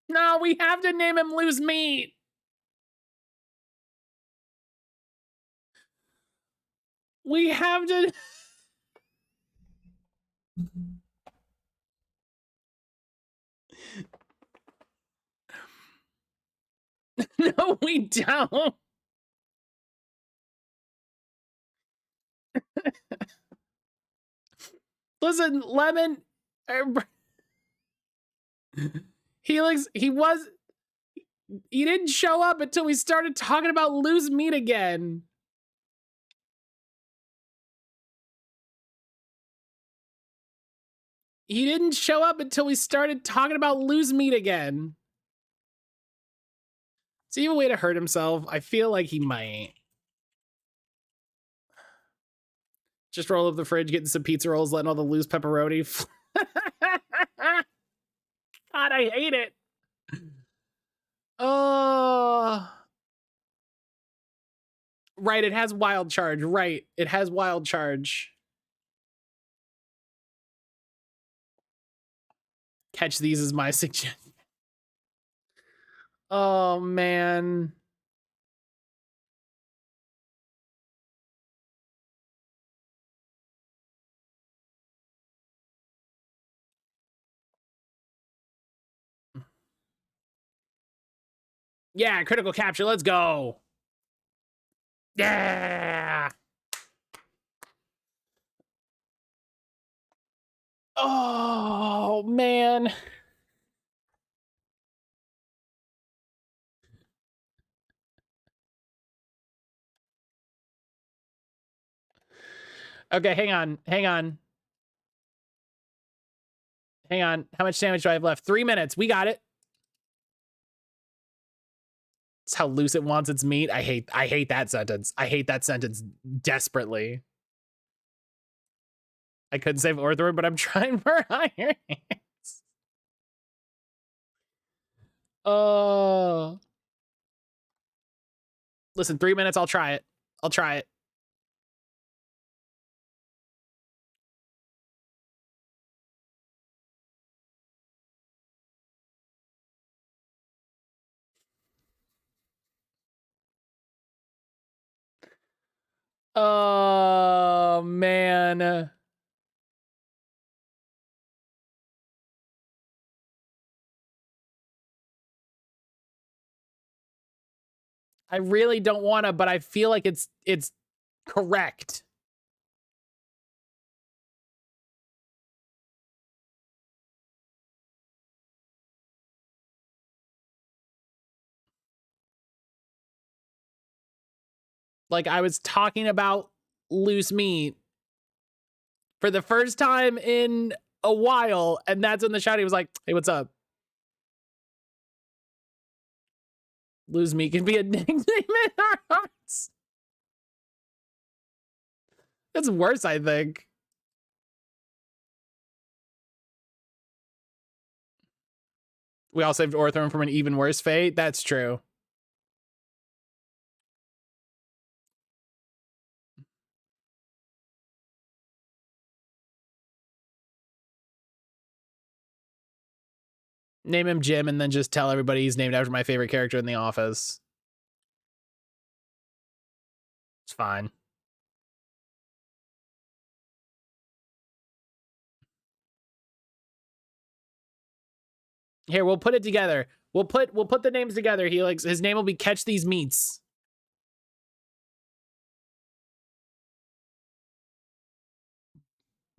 No, we have to name him loose meat. We have to. No, we don't. Listen, Lemon. Helix, he didn't show up until we started talking about loose meat again. He didn't show up until we started talking about loose meat again. Is he a way to hurt himself? I feel like he might. Just roll up the fridge, getting some pizza rolls, letting all the loose pepperoni. God, I hate it. Oh. Right, it has wild charge. Right, it has wild charge. Catch these is my suggestion. Oh, man. Yeah, critical capture. Let's go. Yeah. Oh, man. Okay, hang on. How much damage do I have left? 3 minutes. We got it. It's how loose it wants its meat. I hate that sentence. I hate that sentence desperately. I couldn't save Orthor, but I'm trying for higher hands. Oh. Listen, 3 minutes. I'll try it. Oh, man. I really don't want to, but I feel like it's correct. Like I was talking about loose meat for the first time in a while, and that's when the shouty was like, hey, what's up? Loose meat can be a nickname in our hearts. It's worse, I think. We all saved Orthorn from an even worse fate. That's true. Name him Jim and then just tell everybody he's named after my favorite character in The Office. It's fine. Here, we'll put it together. We'll put the names together, Helix. His name will be Catch These Meats.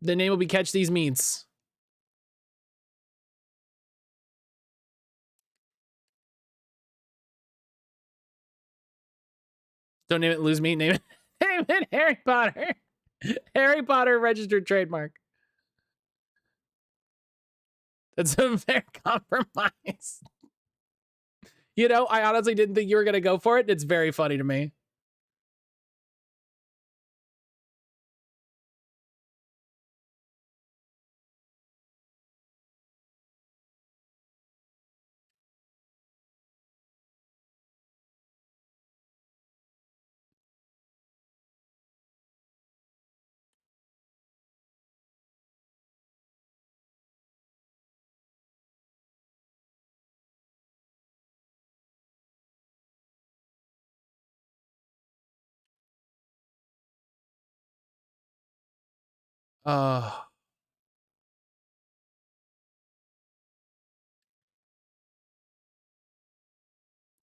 The name will be Catch These Meats. Don't name it Lose Meat, name it Harry Potter. Harry Potter registered trademark. That's a fair compromise. You know, I honestly didn't think you were going to go for it. It's very funny to me.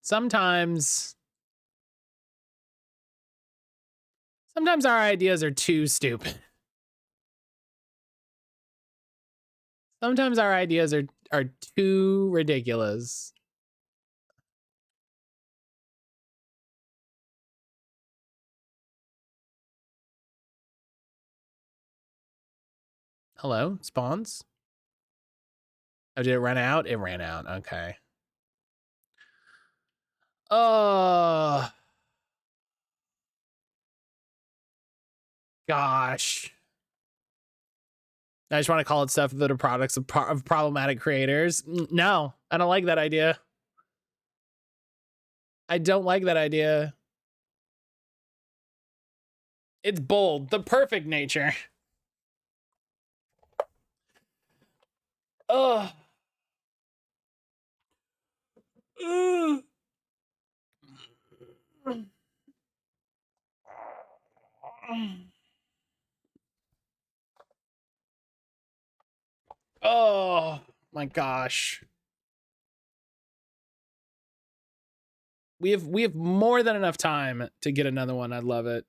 Sometimes our ideas are too stupid. Sometimes our ideas are too ridiculous. Hello, spawns? Oh, did it run out? It ran out. Okay. Oh. Gosh. I just want to call it stuff that are products of problematic creators. No, I don't like that idea. I don't like that idea. It's bold. The perfect nature. Ugh. Oh my gosh. We have more than enough time to get another one. I'd love it.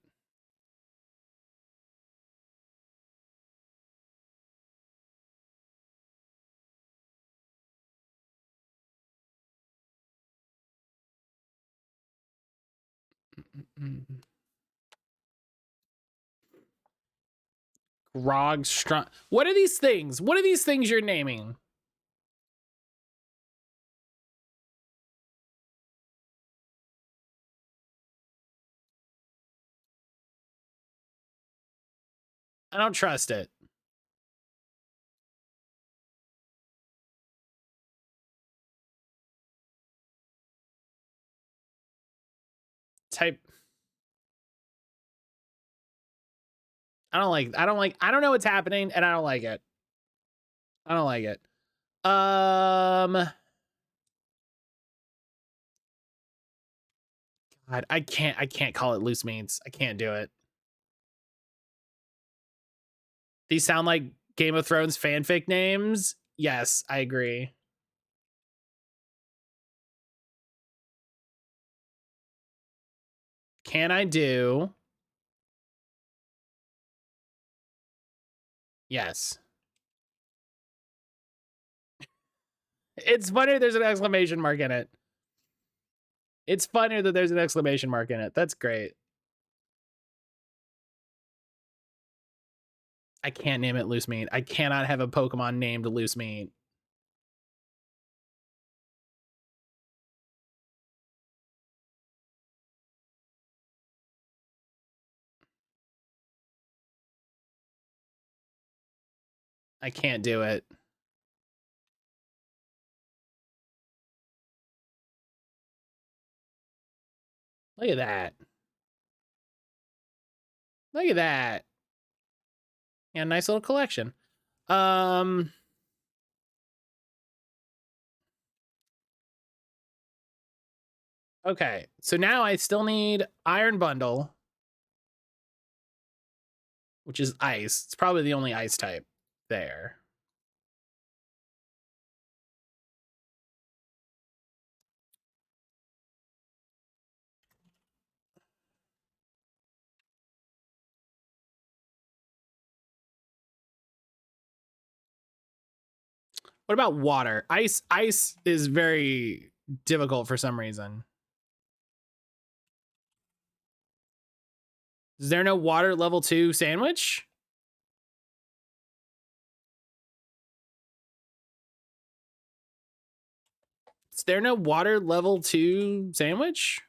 Grog strong. What are these things? What are these things you're naming? I don't trust it. Type. I don't know what's happening and I don't like it. I don't like it. God, I can't call it loose meats. I can't do it. These sound like Game of Thrones fanfic names. Yes, I agree. Can I do? Yes. It's funny there's an exclamation mark in it. It's funnier that there's an exclamation mark in it. That's great. I can't name it loose meat. I cannot have a Pokemon named loose meat. I can't do it. Look at that. Look at that. Yeah, nice little collection. Okay, so now I still need Iron Bundle, which is ice. It's probably the only ice type there. What about water? Ice is very difficult for some reason. Is there no water level 2 sandwich? Is there no water level 2 sandwich?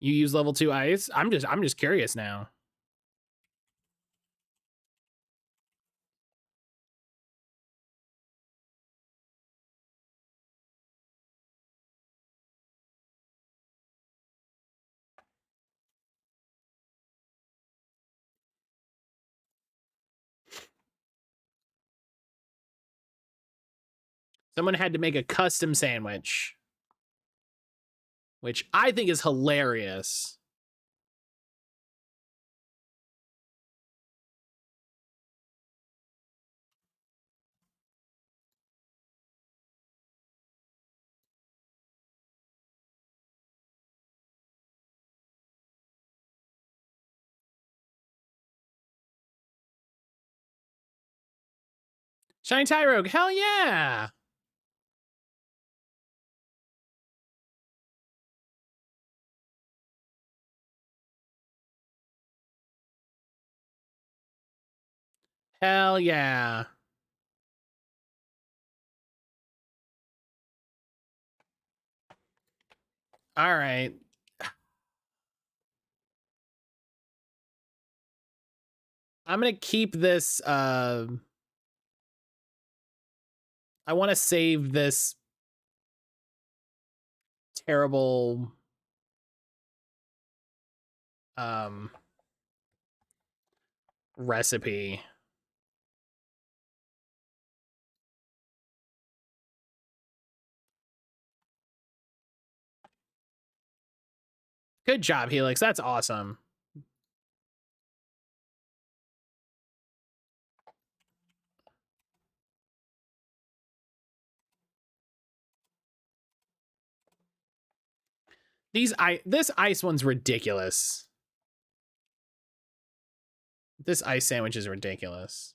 You use level 2 ice? I'm just curious now. Someone had to make a custom sandwich, which I think is hilarious. Shiny Tyrogue, hell yeah! Hell yeah. All right. I'm going to keep this. I want to save this terrible recipe. Good job, Helix. That's awesome. This ice one's ridiculous. This ice sandwich is ridiculous.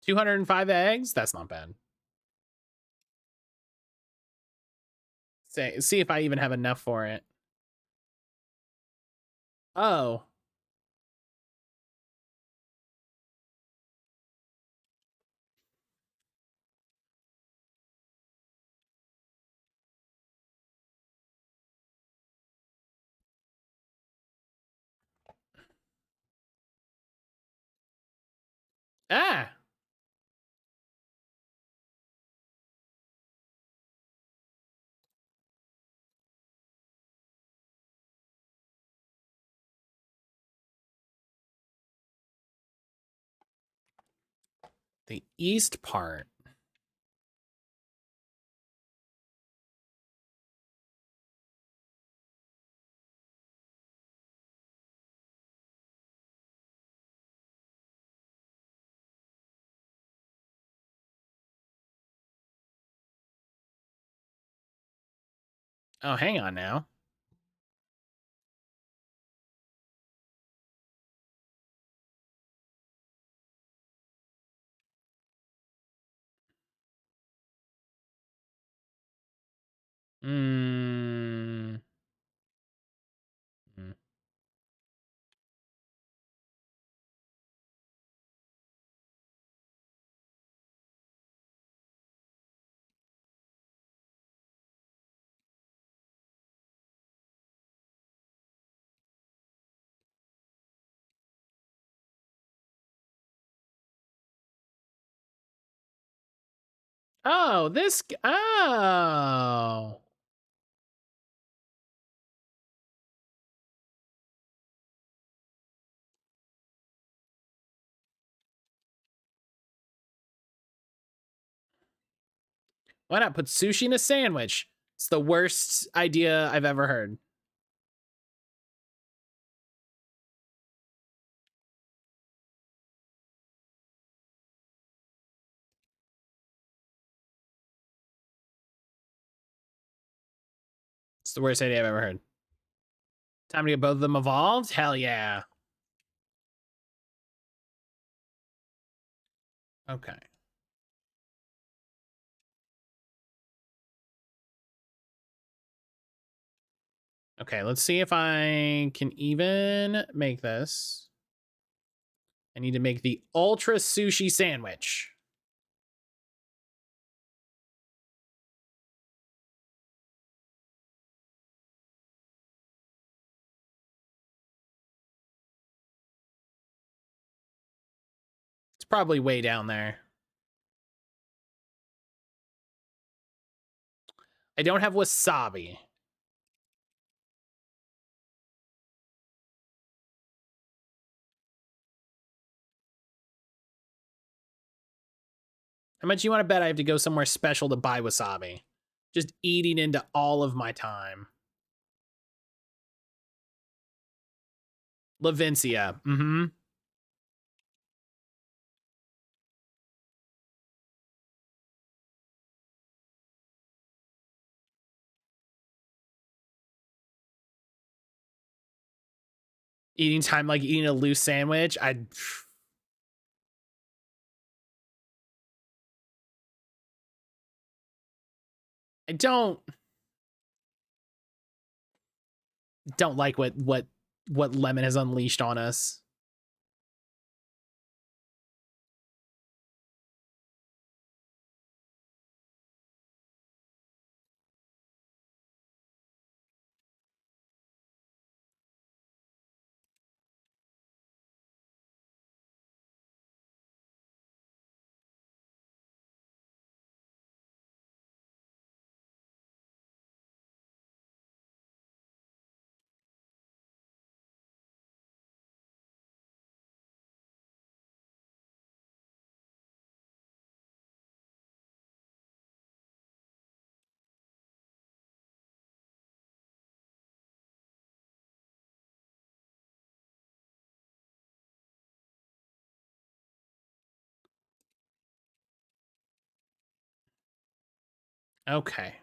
205 eggs? That's not bad. See if I even have enough for it. Oh. Ah. The east part. Oh, hang on now. Hmm. Oh, this. Oh. Why not put sushi in a sandwich? It's the worst idea I've ever heard. It's the worst idea I've ever heard. Time to get both of them evolved? Hell yeah. Okay. Okay, let's see if I can even make this. I need to make the ultra sushi sandwich. It's probably way down there. I don't have wasabi. How much you want to bet I have to go somewhere special to buy wasabi? Just eating into all of my time. Lavincia. Mm-hmm. Eating time like eating a loose sandwich. I don't like what Lemon has unleashed on us. Okay.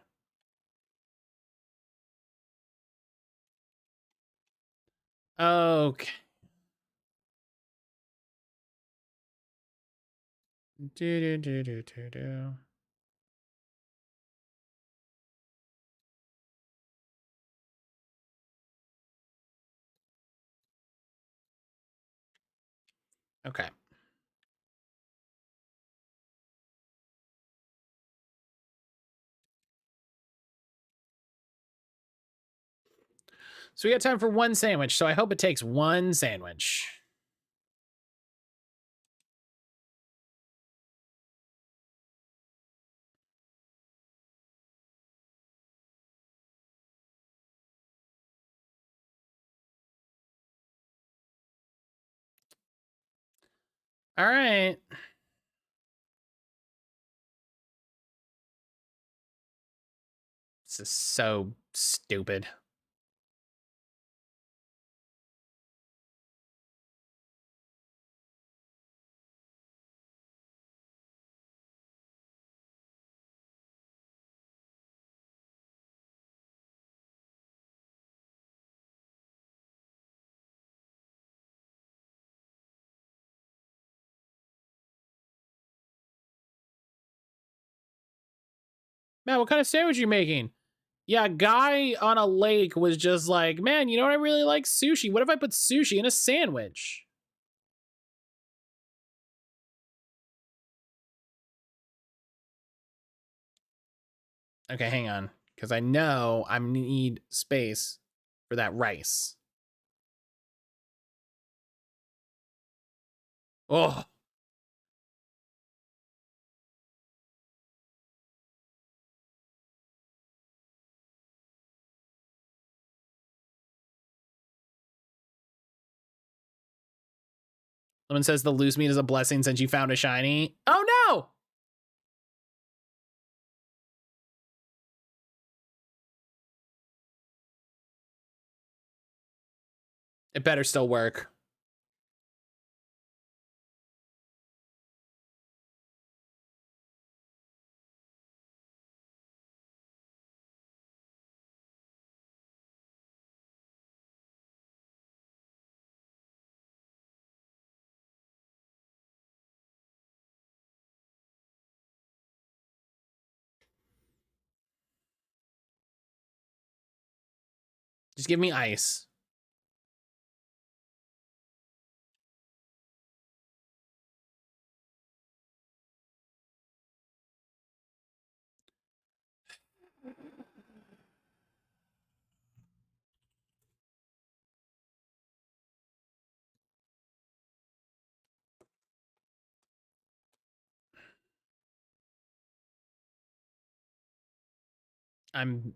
Okay. Do. Okay. So we got time for one sandwich, so I hope it takes one sandwich. All right. This is so stupid. Man, what kind of sandwich are you making? Yeah, a guy on a lake was just like, man, you know what? I really like sushi. What if I put sushi in a sandwich? Okay, hang on. Because I know I need space for that rice. Oh. Someone says the loose meat is a blessing since you found a shiny. Oh no! It better still work. Just give me ice. I'm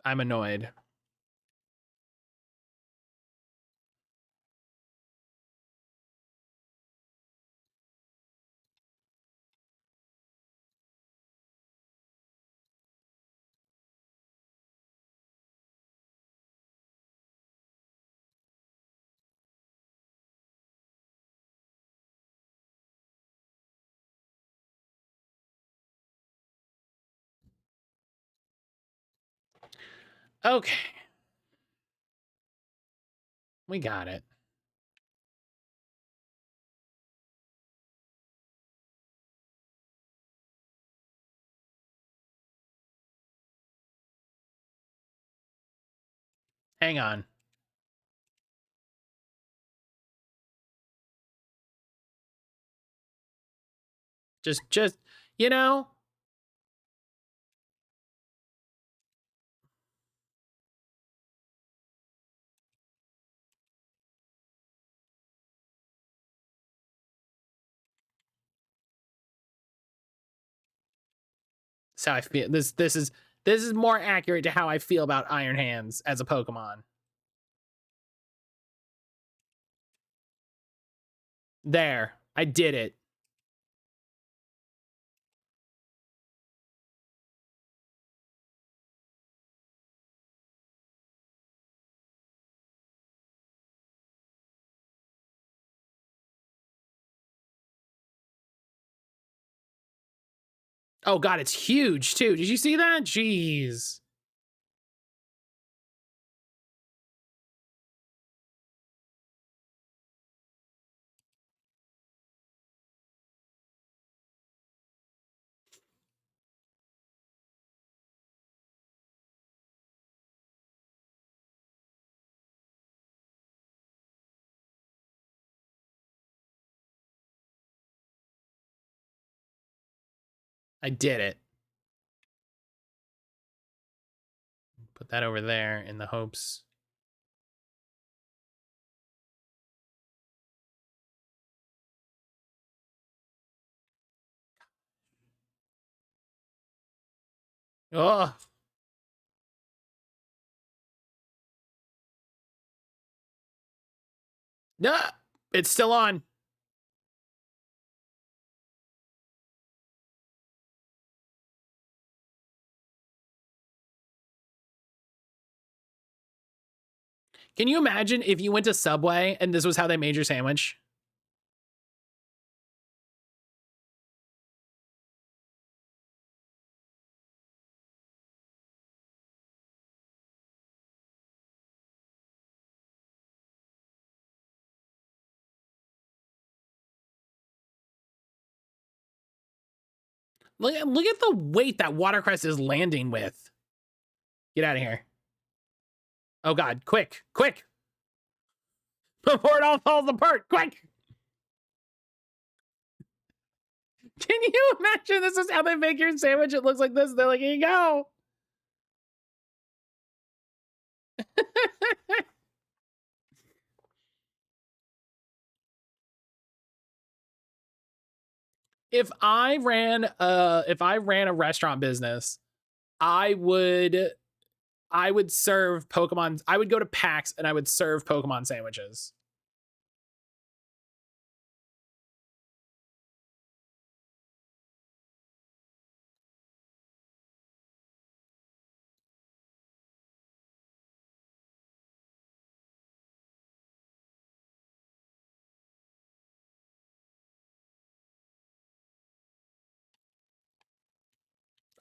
annoyed. Okay. We got it. Hang on. Just, you know. That's how I feel. This is more accurate to how I feel about Iron Hands as a Pokemon. There. I did it. Oh god, it's huge too. Did you see that? Jeez. I did it. Put that over there in the hopes. Oh. No, it's still on. Can you imagine if you went to Subway and this was how they made your sandwich? Look at the weight that Watercress is landing with. Get out of here. Oh god, quick, quick. Before it all falls apart, quick. Can you imagine this is how they make your sandwich? It looks like this. They're like, here you go. If I ran a restaurant business, I would serve Pokemon. I would go to PAX and I would serve Pokemon sandwiches.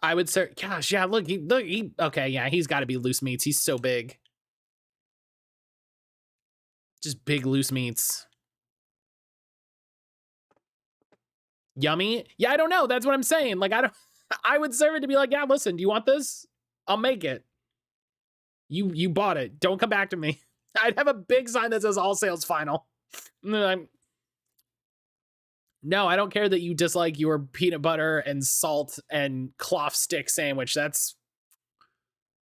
I would say, gosh, yeah, look, okay, yeah, he's got to be loose meats. He's so big. Just big loose meats. Yummy? Yeah, I don't know. That's what I'm saying. Like, I would serve it to be like, yeah, listen, do you want this? I'll make it. You bought it. Don't come back to me. I'd have a big sign that says all sales final. No, I don't care that you dislike your peanut butter and salt and cloth stick sandwich. That's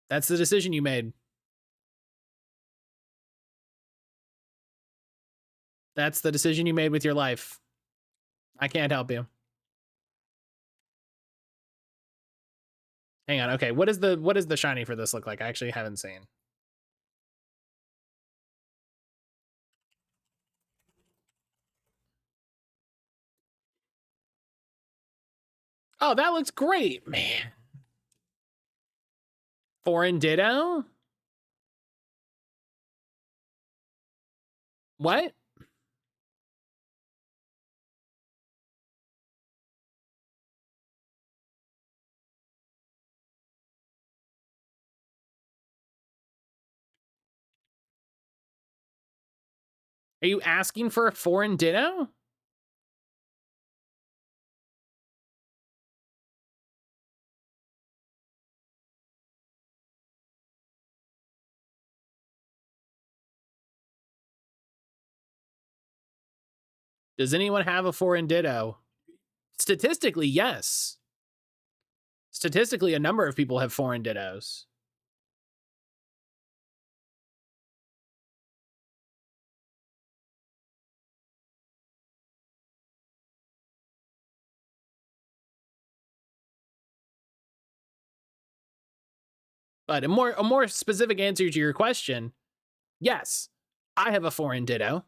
the decision you made. That's the decision you made with your life. I can't help you. Hang on. Okay, what is the shiny for this look like? I actually haven't seen. Oh, that looks great, man. Foreign Ditto? What? Are you asking for a foreign Ditto? Does anyone have a foreign Ditto? Statistically, yes. Statistically, a number of people have foreign Dittos. But a more specific answer to your question, yes, I have a foreign Ditto.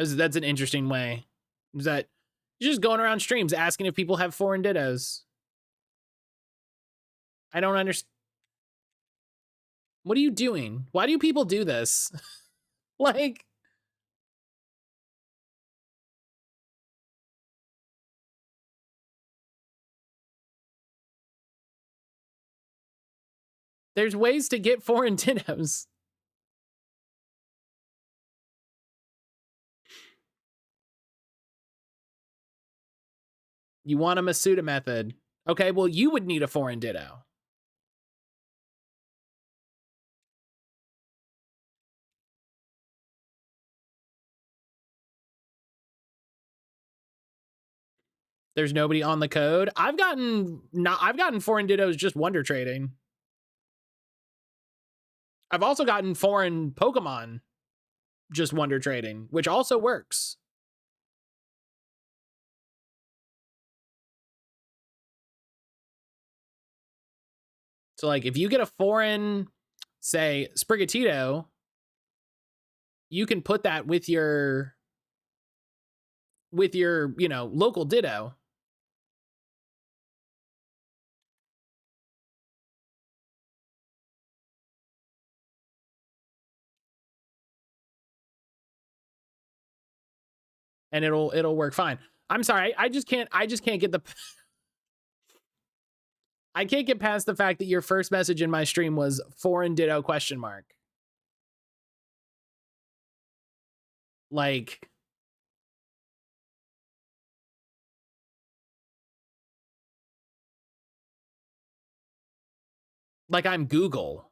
That's an interesting way. Is that you're just going around streams asking if people have foreign Dittos? I don't understand. What are you doing? Why do people do this? Like, there's ways to get foreign Dittos. You want a Masuda method. Okay, well, you would need a foreign Ditto. There's nobody on the code. I've gotten foreign Dittos just wonder trading. I've also gotten foreign Pokemon just wonder trading, which also works. So like if you get a foreign, say, Sprigatito, you can put that with your local Ditto. And it'll work fine. I'm sorry, I just can't get the I can't get past the fact that your first message in my stream was foreign Ditto ? Like I'm Google.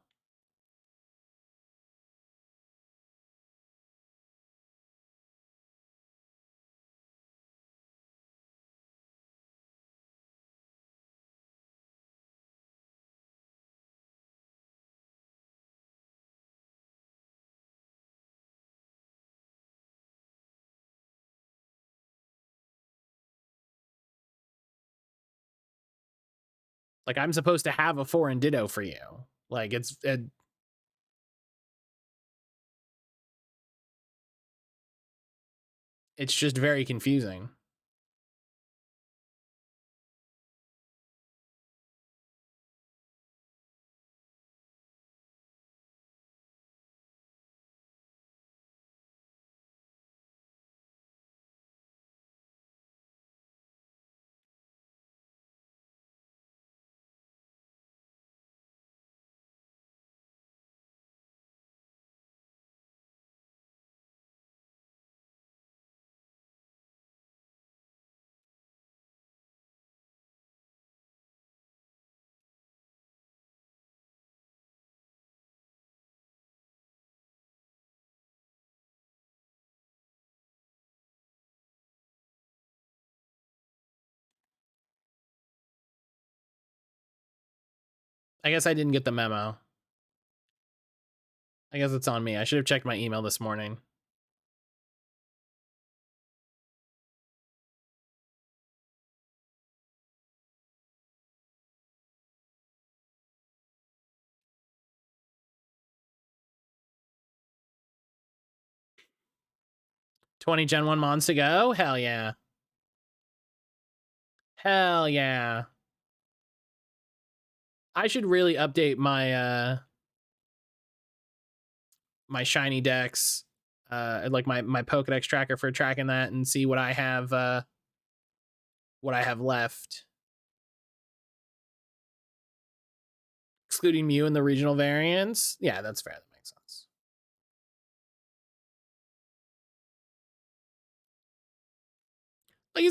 Like, I'm supposed to have a foreign Ditto for you. Like, it's just very confusing. I guess I didn't get the memo. I guess it's on me. I should have checked my email this morning. $20 Gen 1 Mons to go? Hell yeah. Hell yeah. I should really update my my shiny decks, like my Pokedex tracker for tracking that, and see what I have left. Excluding Mew in the regional variants. Yeah, that's fair. That makes sense. Like,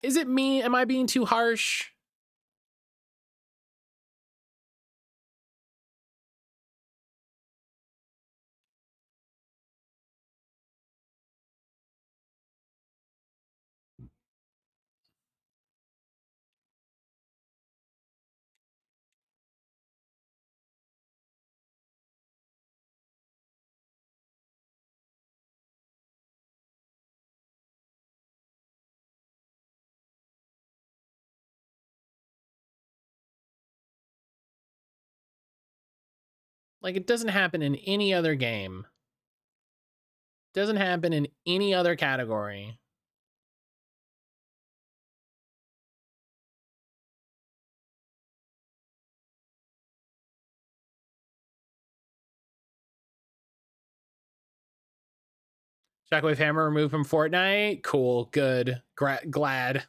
is it me? Am I being too harsh? Like, it doesn't happen in any other game. Doesn't happen in any other category. Shockwave Hammer removed from Fortnite. Cool. Good. Glad.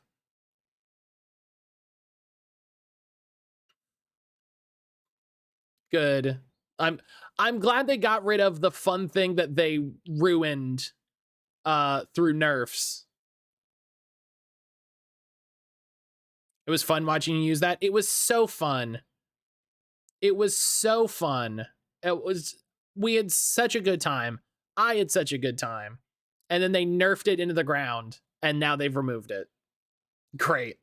Good. I'm glad they got rid of the fun thing that they ruined through nerfs. It was fun watching you use that. It was so fun. It was so fun. We had such a good time. I had such a good time. And then they nerfed it into the ground, and now they've removed it. Great.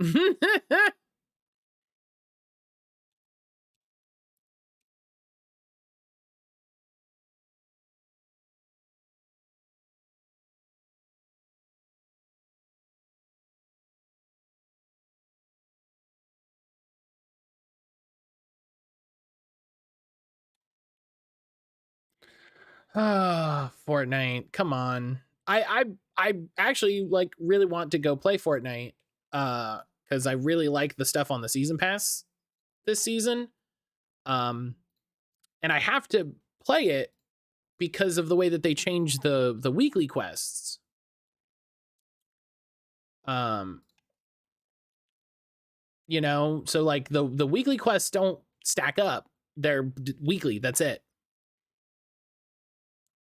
Fortnite. Come on. I actually like really want to go play Fortnite because I really like the stuff on the season pass this season. And I have to play it because of the way that they changed the weekly quests. You know, so like the weekly quests don't stack up. They're weekly, that's it.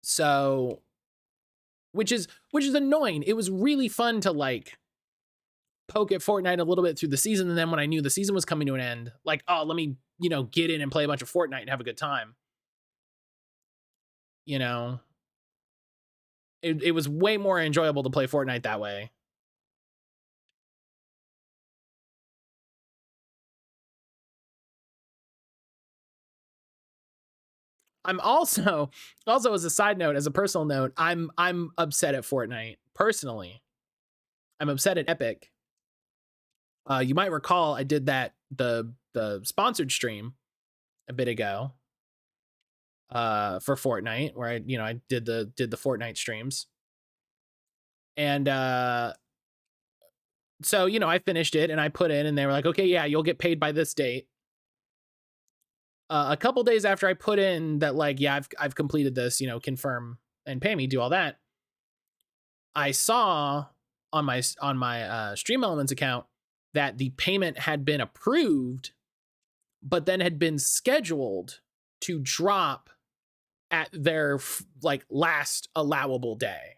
So which is annoying. It was really fun to like poke at Fortnite a little bit through the season, and then when I knew the season was coming to an end, like, oh, let me, you know, get in and play a bunch of Fortnite and have a good time. You know, it was way more enjoyable to play Fortnite that way. I'm also as a side note, as a personal note, I'm upset at Fortnite personally. I'm upset at Epic You might recall I did that the sponsored stream a bit ago for Fortnite, where I did the Fortnite streams. And so, I finished it and I put in, and they were like, okay, yeah, you'll get paid by this date. A couple days after I put in that, like, yeah, I've completed this, confirm and pay me, do all that, I saw on my Stream Elements account that the payment had been approved, but then had been scheduled to drop at their like last allowable day,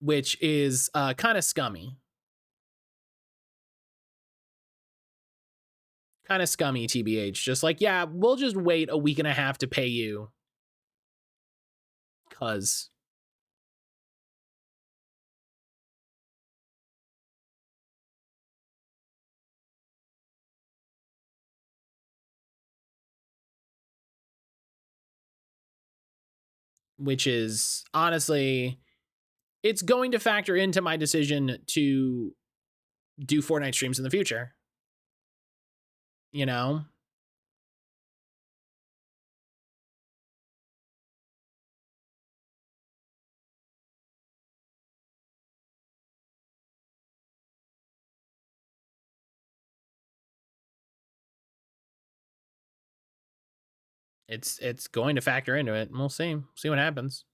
which is kind of scummy. Kind of scummy, TBH. Just like, yeah, we'll just wait a week and a half to pay you. Cause which is honestly, it's going to factor into my decision to do Fortnite streams in the future. It's going to factor into it. We'll see what happens.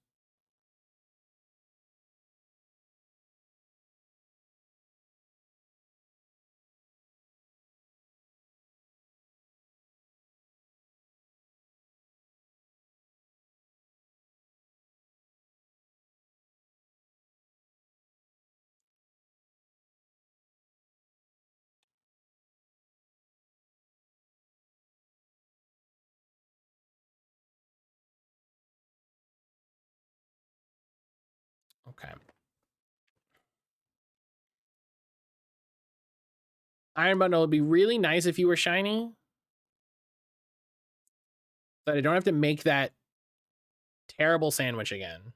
Okay. Iron Bundle would be really nice if you were shiny, but I don't have to make that terrible sandwich again.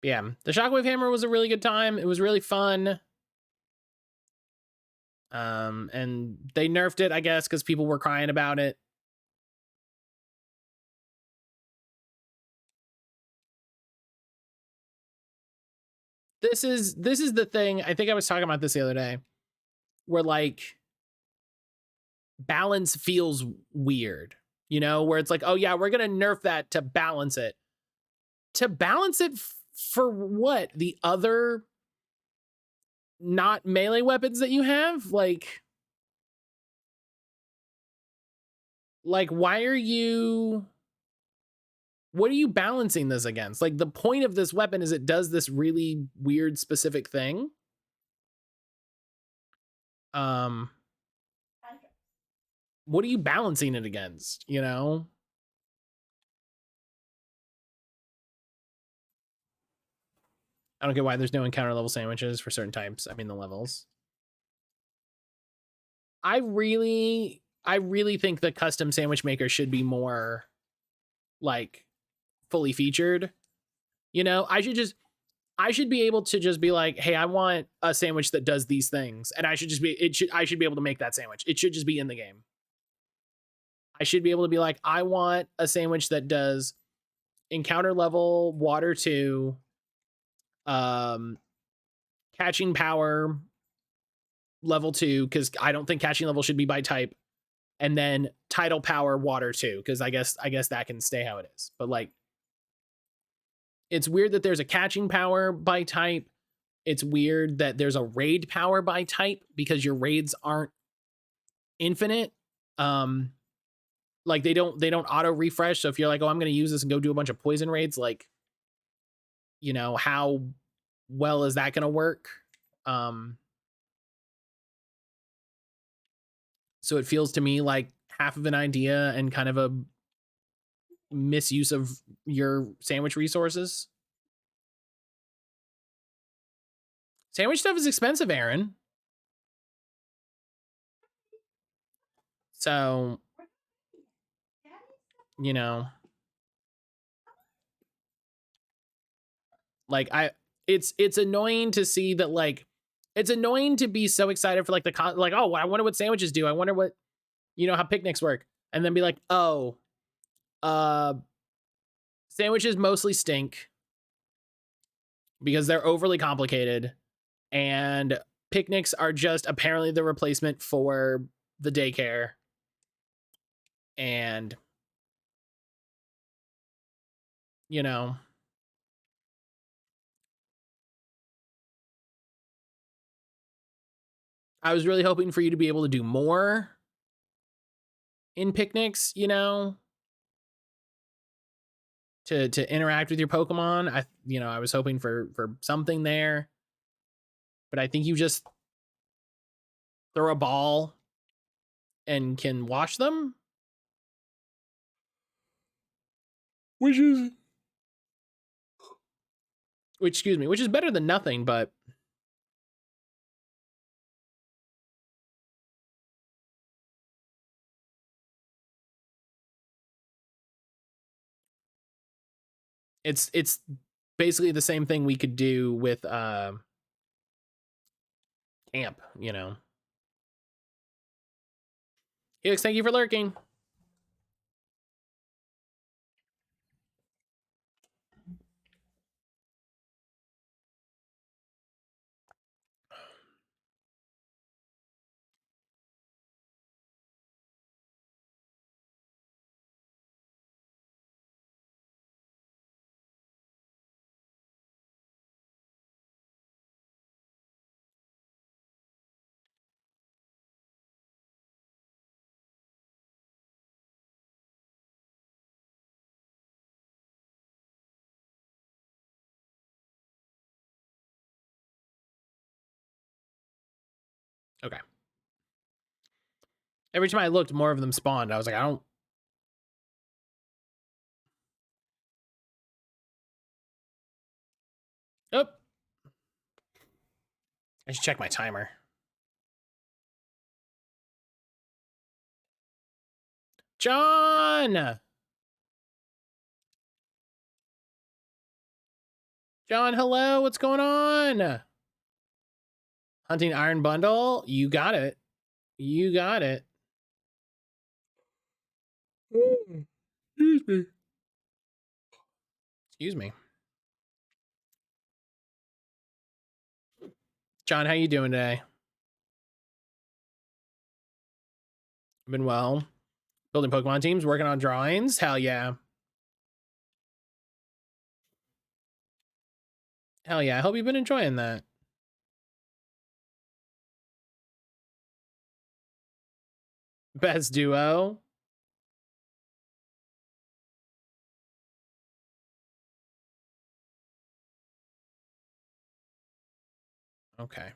Yeah, the Shockwave Hammer was a really good time. It was really fun. And they nerfed it, I guess, because people were crying about it. This is the thing. I think I was talking about this the other day, where like balance feels weird, where it's like, oh yeah, we're gonna nerf that to balance it. To balance it for what? The other not melee weapons that you have? Like why are you, what are you balancing this against? Like, the point of this weapon is it does this really weird specific thing. What are you balancing it against, I don't get why there's no encounter level sandwiches for certain types. I mean, the levels. I really think the custom sandwich maker should be more like fully featured. I should be able to just be like, hey, I want a sandwich that does these things, and I should be able to make that sandwich. It should just be in the game. I should be able to be like, I want a sandwich that does encounter level water 2, catching power level 2, because I don't think catching level should be by type, and then tidal power water 2, because I guess that can stay how it is. But like, it's weird that there's a catching power by type. It's weird that there's a raid power by type, because your raids aren't infinite. Like they don't auto refresh. So if you're like, oh, I'm going to use this and go do a bunch of poison raids, like, how well is that going to work? So it feels to me like half of an idea and kind of a misuse of your sandwich resources. Sandwich stuff is expensive, Aaron. So, you know, like it's annoying to see that, like, it's annoying to be so excited for like like, oh, I wonder what sandwiches do. I wonder what, how picnics work. And then be like, oh, uh, sandwiches mostly stink because they're overly complicated, and picnics are just apparently the replacement for the daycare. And, I was really hoping for you to be able to do more in picnics, to interact with your Pokemon. I was hoping for something there, but I think you just throw a ball and can wash them, which is which is better than nothing, but it's basically the same thing we could do with camp, Helix, thank you for lurking. Okay. Every time I looked, more of them spawned. I was like, I don't. Oh. I should check my timer. John! John, hello. What's going on? Hunting Iron Bundle? You got it. You got it. Excuse me. Excuse me. John, how you doing today? Been well. Building Pokemon teams, working on drawings. Hell yeah. Hell yeah. I hope you've been enjoying that. Best duo. Okay.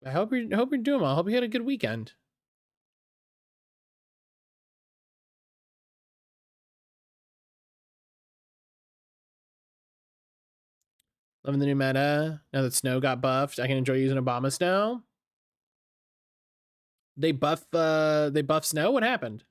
I hope you're doing well. I hope you had a good weekend. Loving the new meta. Now that Snow got buffed, I can enjoy using Obama Snow. They buff Snow? What happened?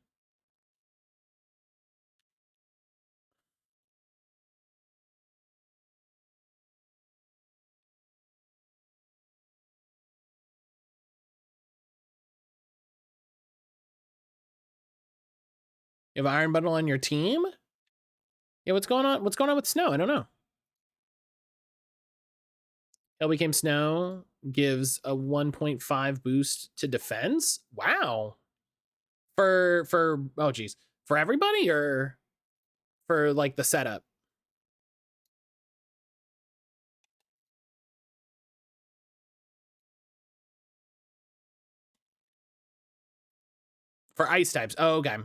You have Iron Bundle on your team? Yeah, what's going on? What's going on with Snow? I don't know. Hell Became Snow gives a 1.5 boost to defense. Wow. For oh geez, for everybody or for like the setup? For ice types. Oh, okay.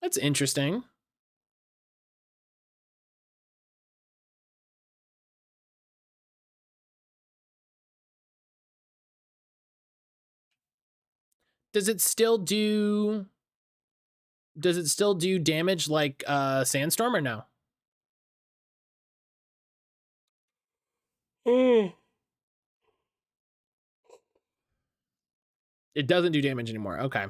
That's interesting. Does it still do does it still do damage like Sandstorm or no? It doesn't do damage anymore. Okay.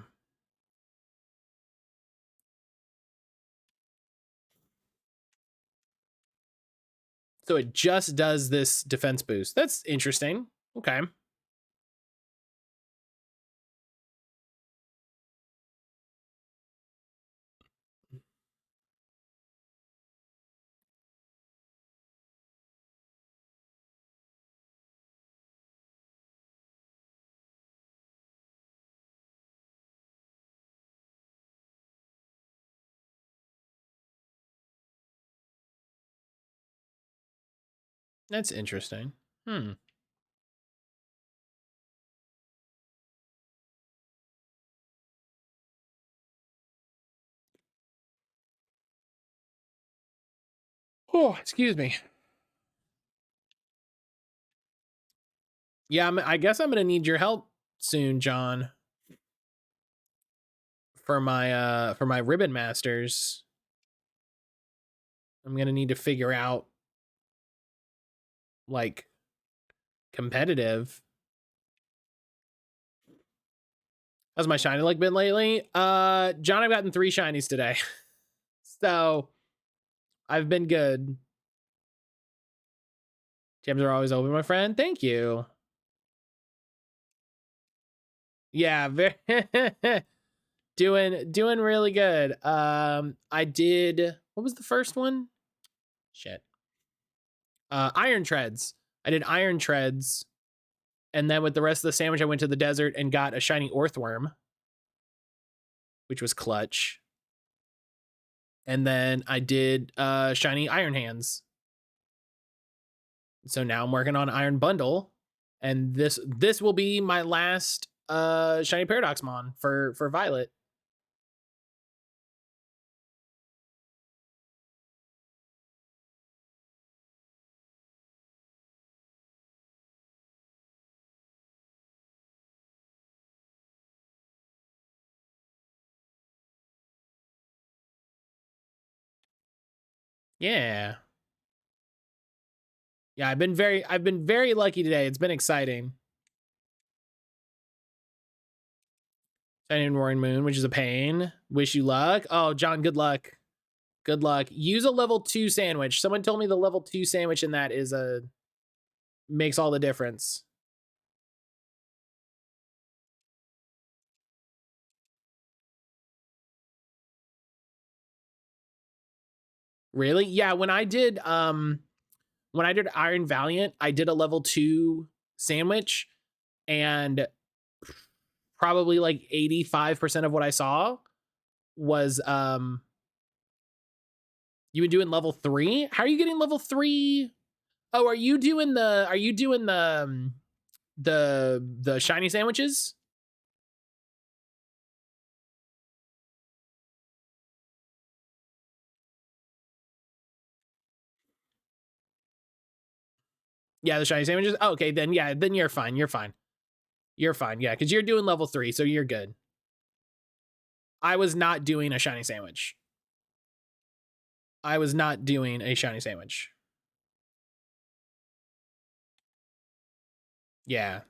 So it just does this defense boost. That's interesting. Okay. That's interesting. Oh, excuse me. Yeah, I guess I'm gonna need your help soon, John. For my ribbon masters. I'm gonna need to figure out like competitive. How's my shiny luck been lately? John, I've gotten 3 shinies today. So I've been good. Gems are always open, my friend. Thank you. Yeah, doing really good. I did, what was the first one? Shit. Iron Treads. I did Iron Treads. And then with the rest of the sandwich, I went to the desert and got a shiny Orthworm, which was clutch. And then I did shiny Iron Hands. So now I'm working on Iron Bundle, and this will be my last shiny Paradoxmon for Violet. Yeah. Yeah, I've been very lucky today. It's been exciting. Shiny Roaring Moon, which is a pain. Wish you luck. Oh, John, good luck. Good luck. Use a level 2 sandwich. Someone told me the level 2 sandwich in that is makes all the difference. Really? Yeah, when I did Iron Valiant, I did a level 2 sandwich, and probably like 85% of what I saw was you been doing level 3? How are you getting level 3? Oh, are you doing the shiny sandwiches? Yeah, the shiny sandwiches. Oh, okay, then yeah, then you're fine. You're fine. You're fine. Yeah, because you're doing level 3, so you're good. I was not doing a shiny sandwich. I was not doing a shiny sandwich. Yeah.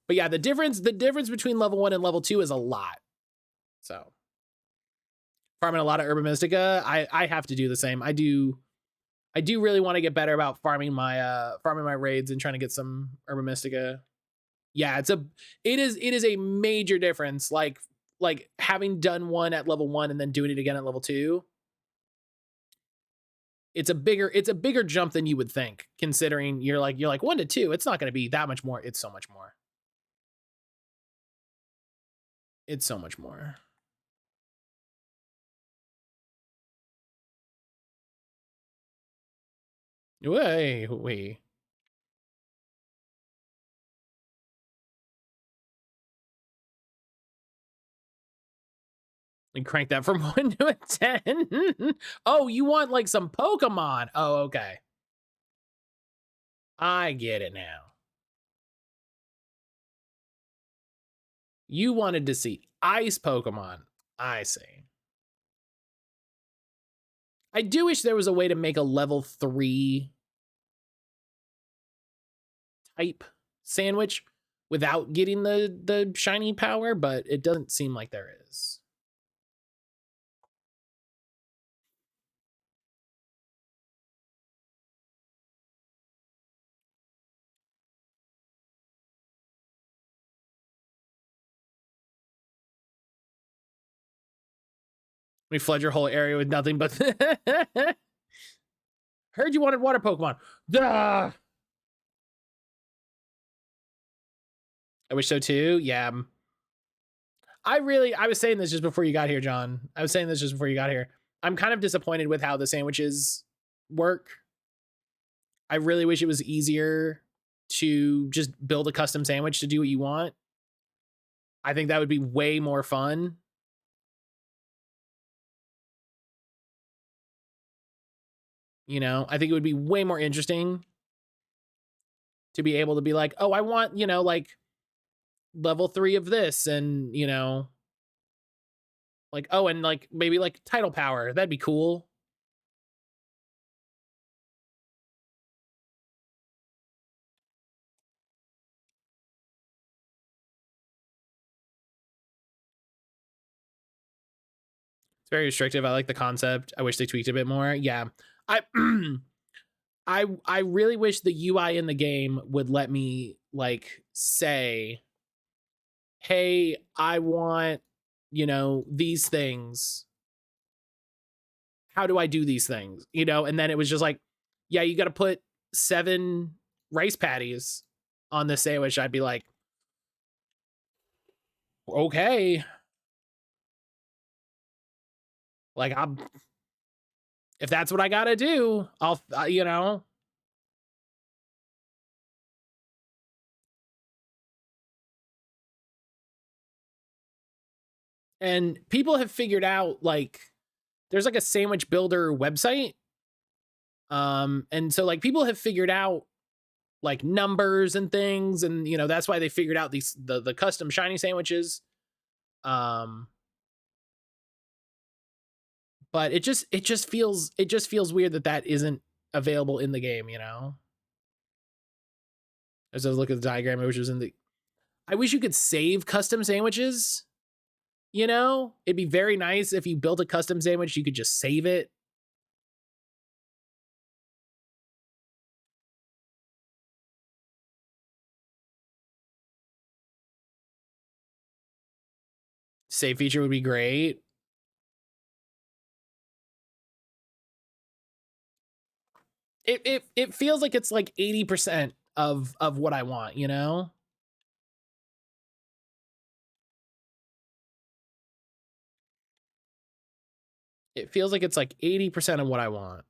But yeah, the difference between level 1 and level 2 is a lot. So farming a lot of Urban Mystica. I have to do the same. I do really want to get better about farming my raids and trying to get some Urban Mystica. Yeah, it is a major difference. Like having done one at level 1 and then doing it again at level 2. It's a bigger jump than you would think, considering you're like 1 to 2. It's not going to be that much more. It's so much more. It's so much more. Wait. And crank that from 1 to a 10. Oh, you want like some Pokemon? Oh, okay. I get it now. You wanted to see ice Pokemon. I see. I do wish there was a way to make a level 3 type sandwich without getting the shiny power, but it doesn't seem like there is. We flood your whole area with nothing but heard you wanted water Pokemon. Duh! I wish so too. Yeah. I was saying this just before you got here, John. I was saying this just before you got here. I'm kind of disappointed with how the sandwiches work. I really wish it was easier to just build a custom sandwich to do what you want. I think that would be way more fun. You know, I think it would be way more interesting to be able to be like, oh, I want, you know, like level 3 of this, and, you know, like, oh, and like maybe like title power. That'd be cool. It's very restrictive. I like the concept. I wish they tweaked a bit more. Yeah. I I really wish the UI in the game would let me like say, hey, I want, you know, these things. How do I do these things? You know, and then it was just like, yeah, you got to put 7 rice patties on the sandwich. I'd be like, okay. Like, if that's what I got to do, I'll, you know. And people have figured out, like, there's like a sandwich builder website. And so like people have figured out like numbers and things, and you know, that's why they figured out these the custom shiny sandwiches. But it just feels weird that isn't available in the game, you know. As I look at the diagram, which was in the, I wish you could save custom sandwiches. You know, it'd be very nice if you built a custom sandwich, you could just save it. Save feature would be great. It feels like it's like 80% of what I want, you know? It feels like it's like 80% of what I want.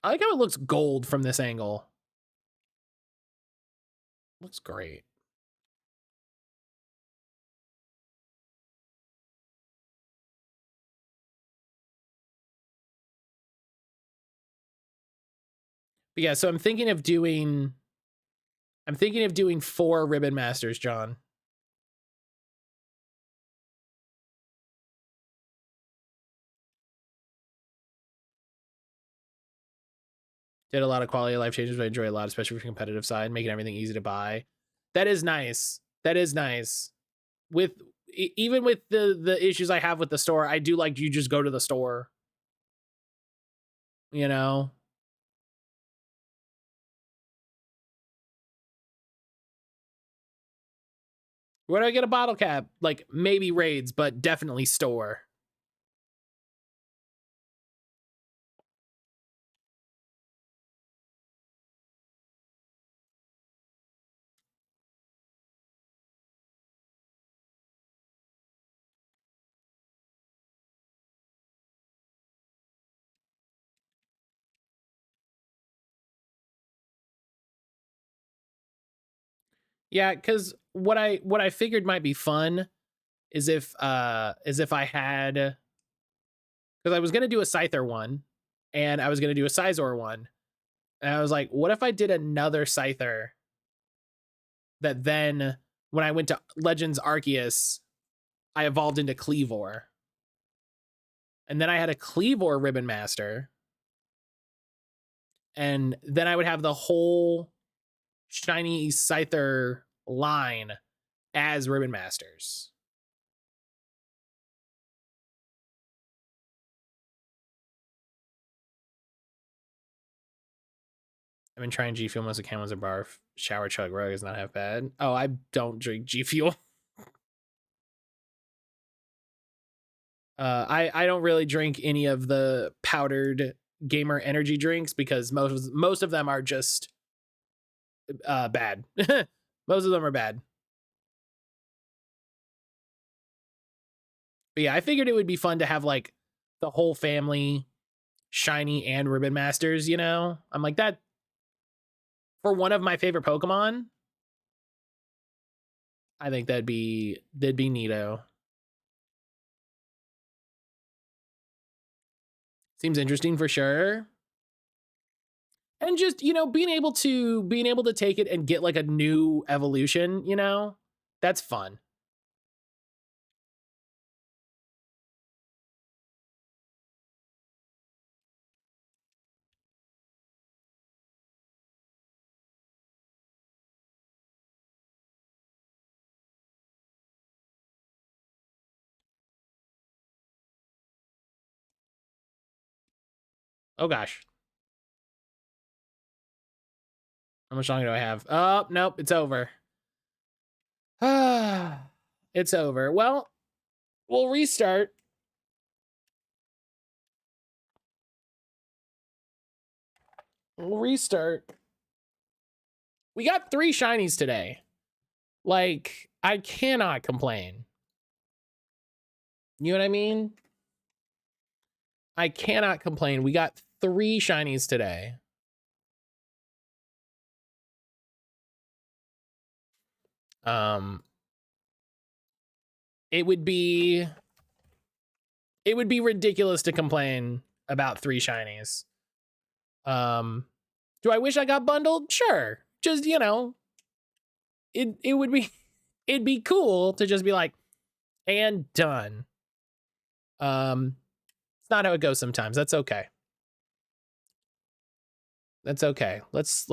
I like how it looks gold from this angle. Looks great. But yeah, so I'm thinking of doing 4 Ribbon Masters, John. Did a lot of quality of life changes, but I enjoy a lot, especially for the competitive side, making everything easy to buy. That is nice. That is nice. With even with the issues I have with the store, I do like you just go to the store. You know? Where do I get a bottle cap? Like maybe raids, but definitely store. Yeah, because what I figured might be fun is if I had, because I was gonna do a Scyther one, and I was gonna do a Scizor one, and I was like, what if I did another Scyther that then when I went to Legends Arceus, I evolved into Cleavor. And then I had a Cleavor Ribbon Master. And then I would have the whole shiny Scyther line as Ribbon Masters. I've been trying G Fuel most of Camels or Barf. Shower Chug Rug is not half bad. Oh, I don't drink G Fuel. I don't really drink any of the powdered gamer energy drinks because most of them are just bad. Most of them are bad. But yeah, I figured it would be fun to have like the whole family shiny and Ribbon Masters, you know? I'm like, that for one of my favorite Pokemon, I think that'd be neato. Seems interesting for sure. And just, you know, being able to take it and get like a new evolution, you know, that's fun. Oh gosh. How much longer do I have? Oh, nope, it's over. It's over. Well, we'll restart. We'll restart. We got 3 shinies today. Like, I cannot complain. You know what I mean? I cannot complain. We got 3 shinies today. It would be ridiculous to complain about 3 shinies. Do I wish I got bundled? Sure. Just, you know, it would be it'd be cool to just be like, and done. It's not how it goes sometimes. That's okay. That's okay. Let's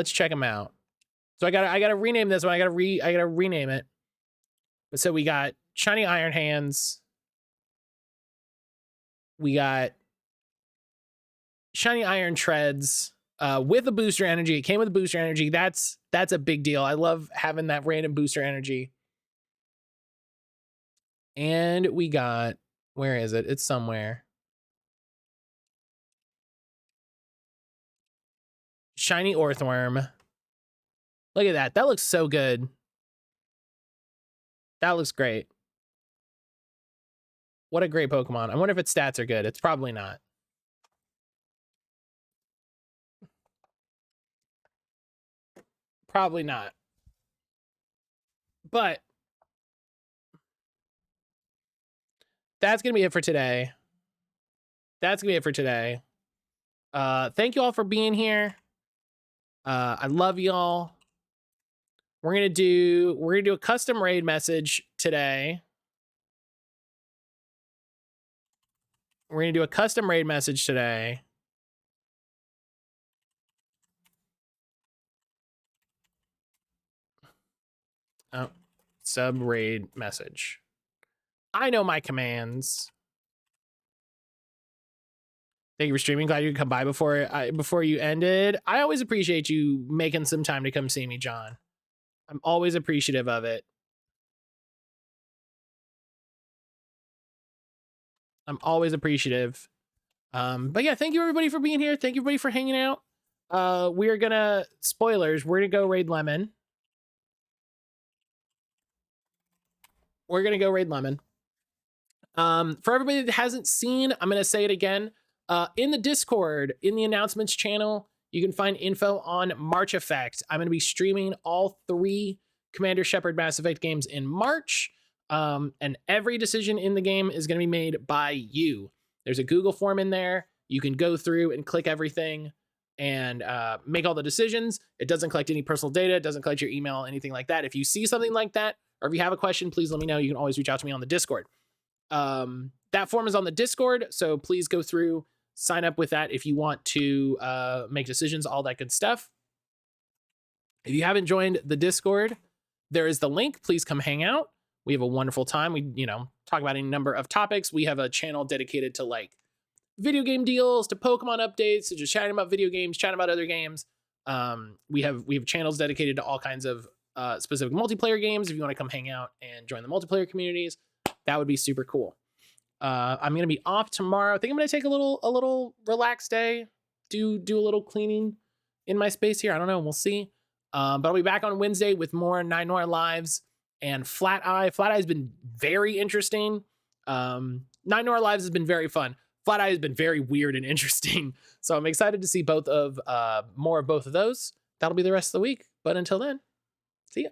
check them out. So I gotta rename this one. I gotta rename it. So we got Shiny Iron Hands. We got Shiny Iron Treads with a booster energy. It came with a booster energy. That's a big deal. I love having that random booster energy. And we got, where is it? It's somewhere. Shiny Orthworm. Look at that. That looks so good. That looks great. What a great Pokemon. I wonder if its stats are good. It's probably not. Probably not. But that's going to be it for today. That's going to be it for today. Thank you all for being here. I love y'all. We're going to do a custom raid message today. We're going to do a custom raid message today. Oh, sub raid message. I know my commands. Thank you for streaming. Glad you could come by before you ended. I always appreciate you making some time to come see me, John. I'm always appreciative of it. I'm always appreciative. But yeah, thank you everybody for being here. Thank you everybody for hanging out. We're gonna, spoilers, we're gonna go raid Lemon. We're gonna go raid Lemon. For everybody that hasn't seen, I'm gonna say it again. In the Discord, in the announcements channel, you can find info on March Effect. I'm gonna be streaming all 3 Commander Shepard Mass Effect games in March. And every decision in the game is gonna be made by you. There's a Google form in there. You can go through and click everything and make all the decisions. It doesn't collect any personal data. It doesn't collect your email, anything like that. If you see something like that, or if you have a question, please let me know. You can always reach out to me on the Discord. That form is on the Discord, so please go through, sign up with that if you want to make decisions, all that good stuff. If you haven't joined the Discord, there is the link. Please come hang out. We have a wonderful time. We, talk about any number of topics. We have a channel dedicated to like video game deals, to Pokemon updates, to just chatting about video games, chatting about other games. We have channels dedicated to all kinds of specific multiplayer games. If you want to come hang out and join the multiplayer communities, that would be super cool. I'm gonna be off tomorrow. I think I'm gonna take a little relaxed day, do a little cleaning in my space here. I don't know. We'll see. But I'll be back on Wednesday with more 9 Noir Lives and Flat Eye. Flat Eye has been very interesting. 9 Noir Lives has been very fun. Flat Eye has been very weird and interesting. So I'm excited to see more of both of those. That'll be the rest of the week. But until then, see ya.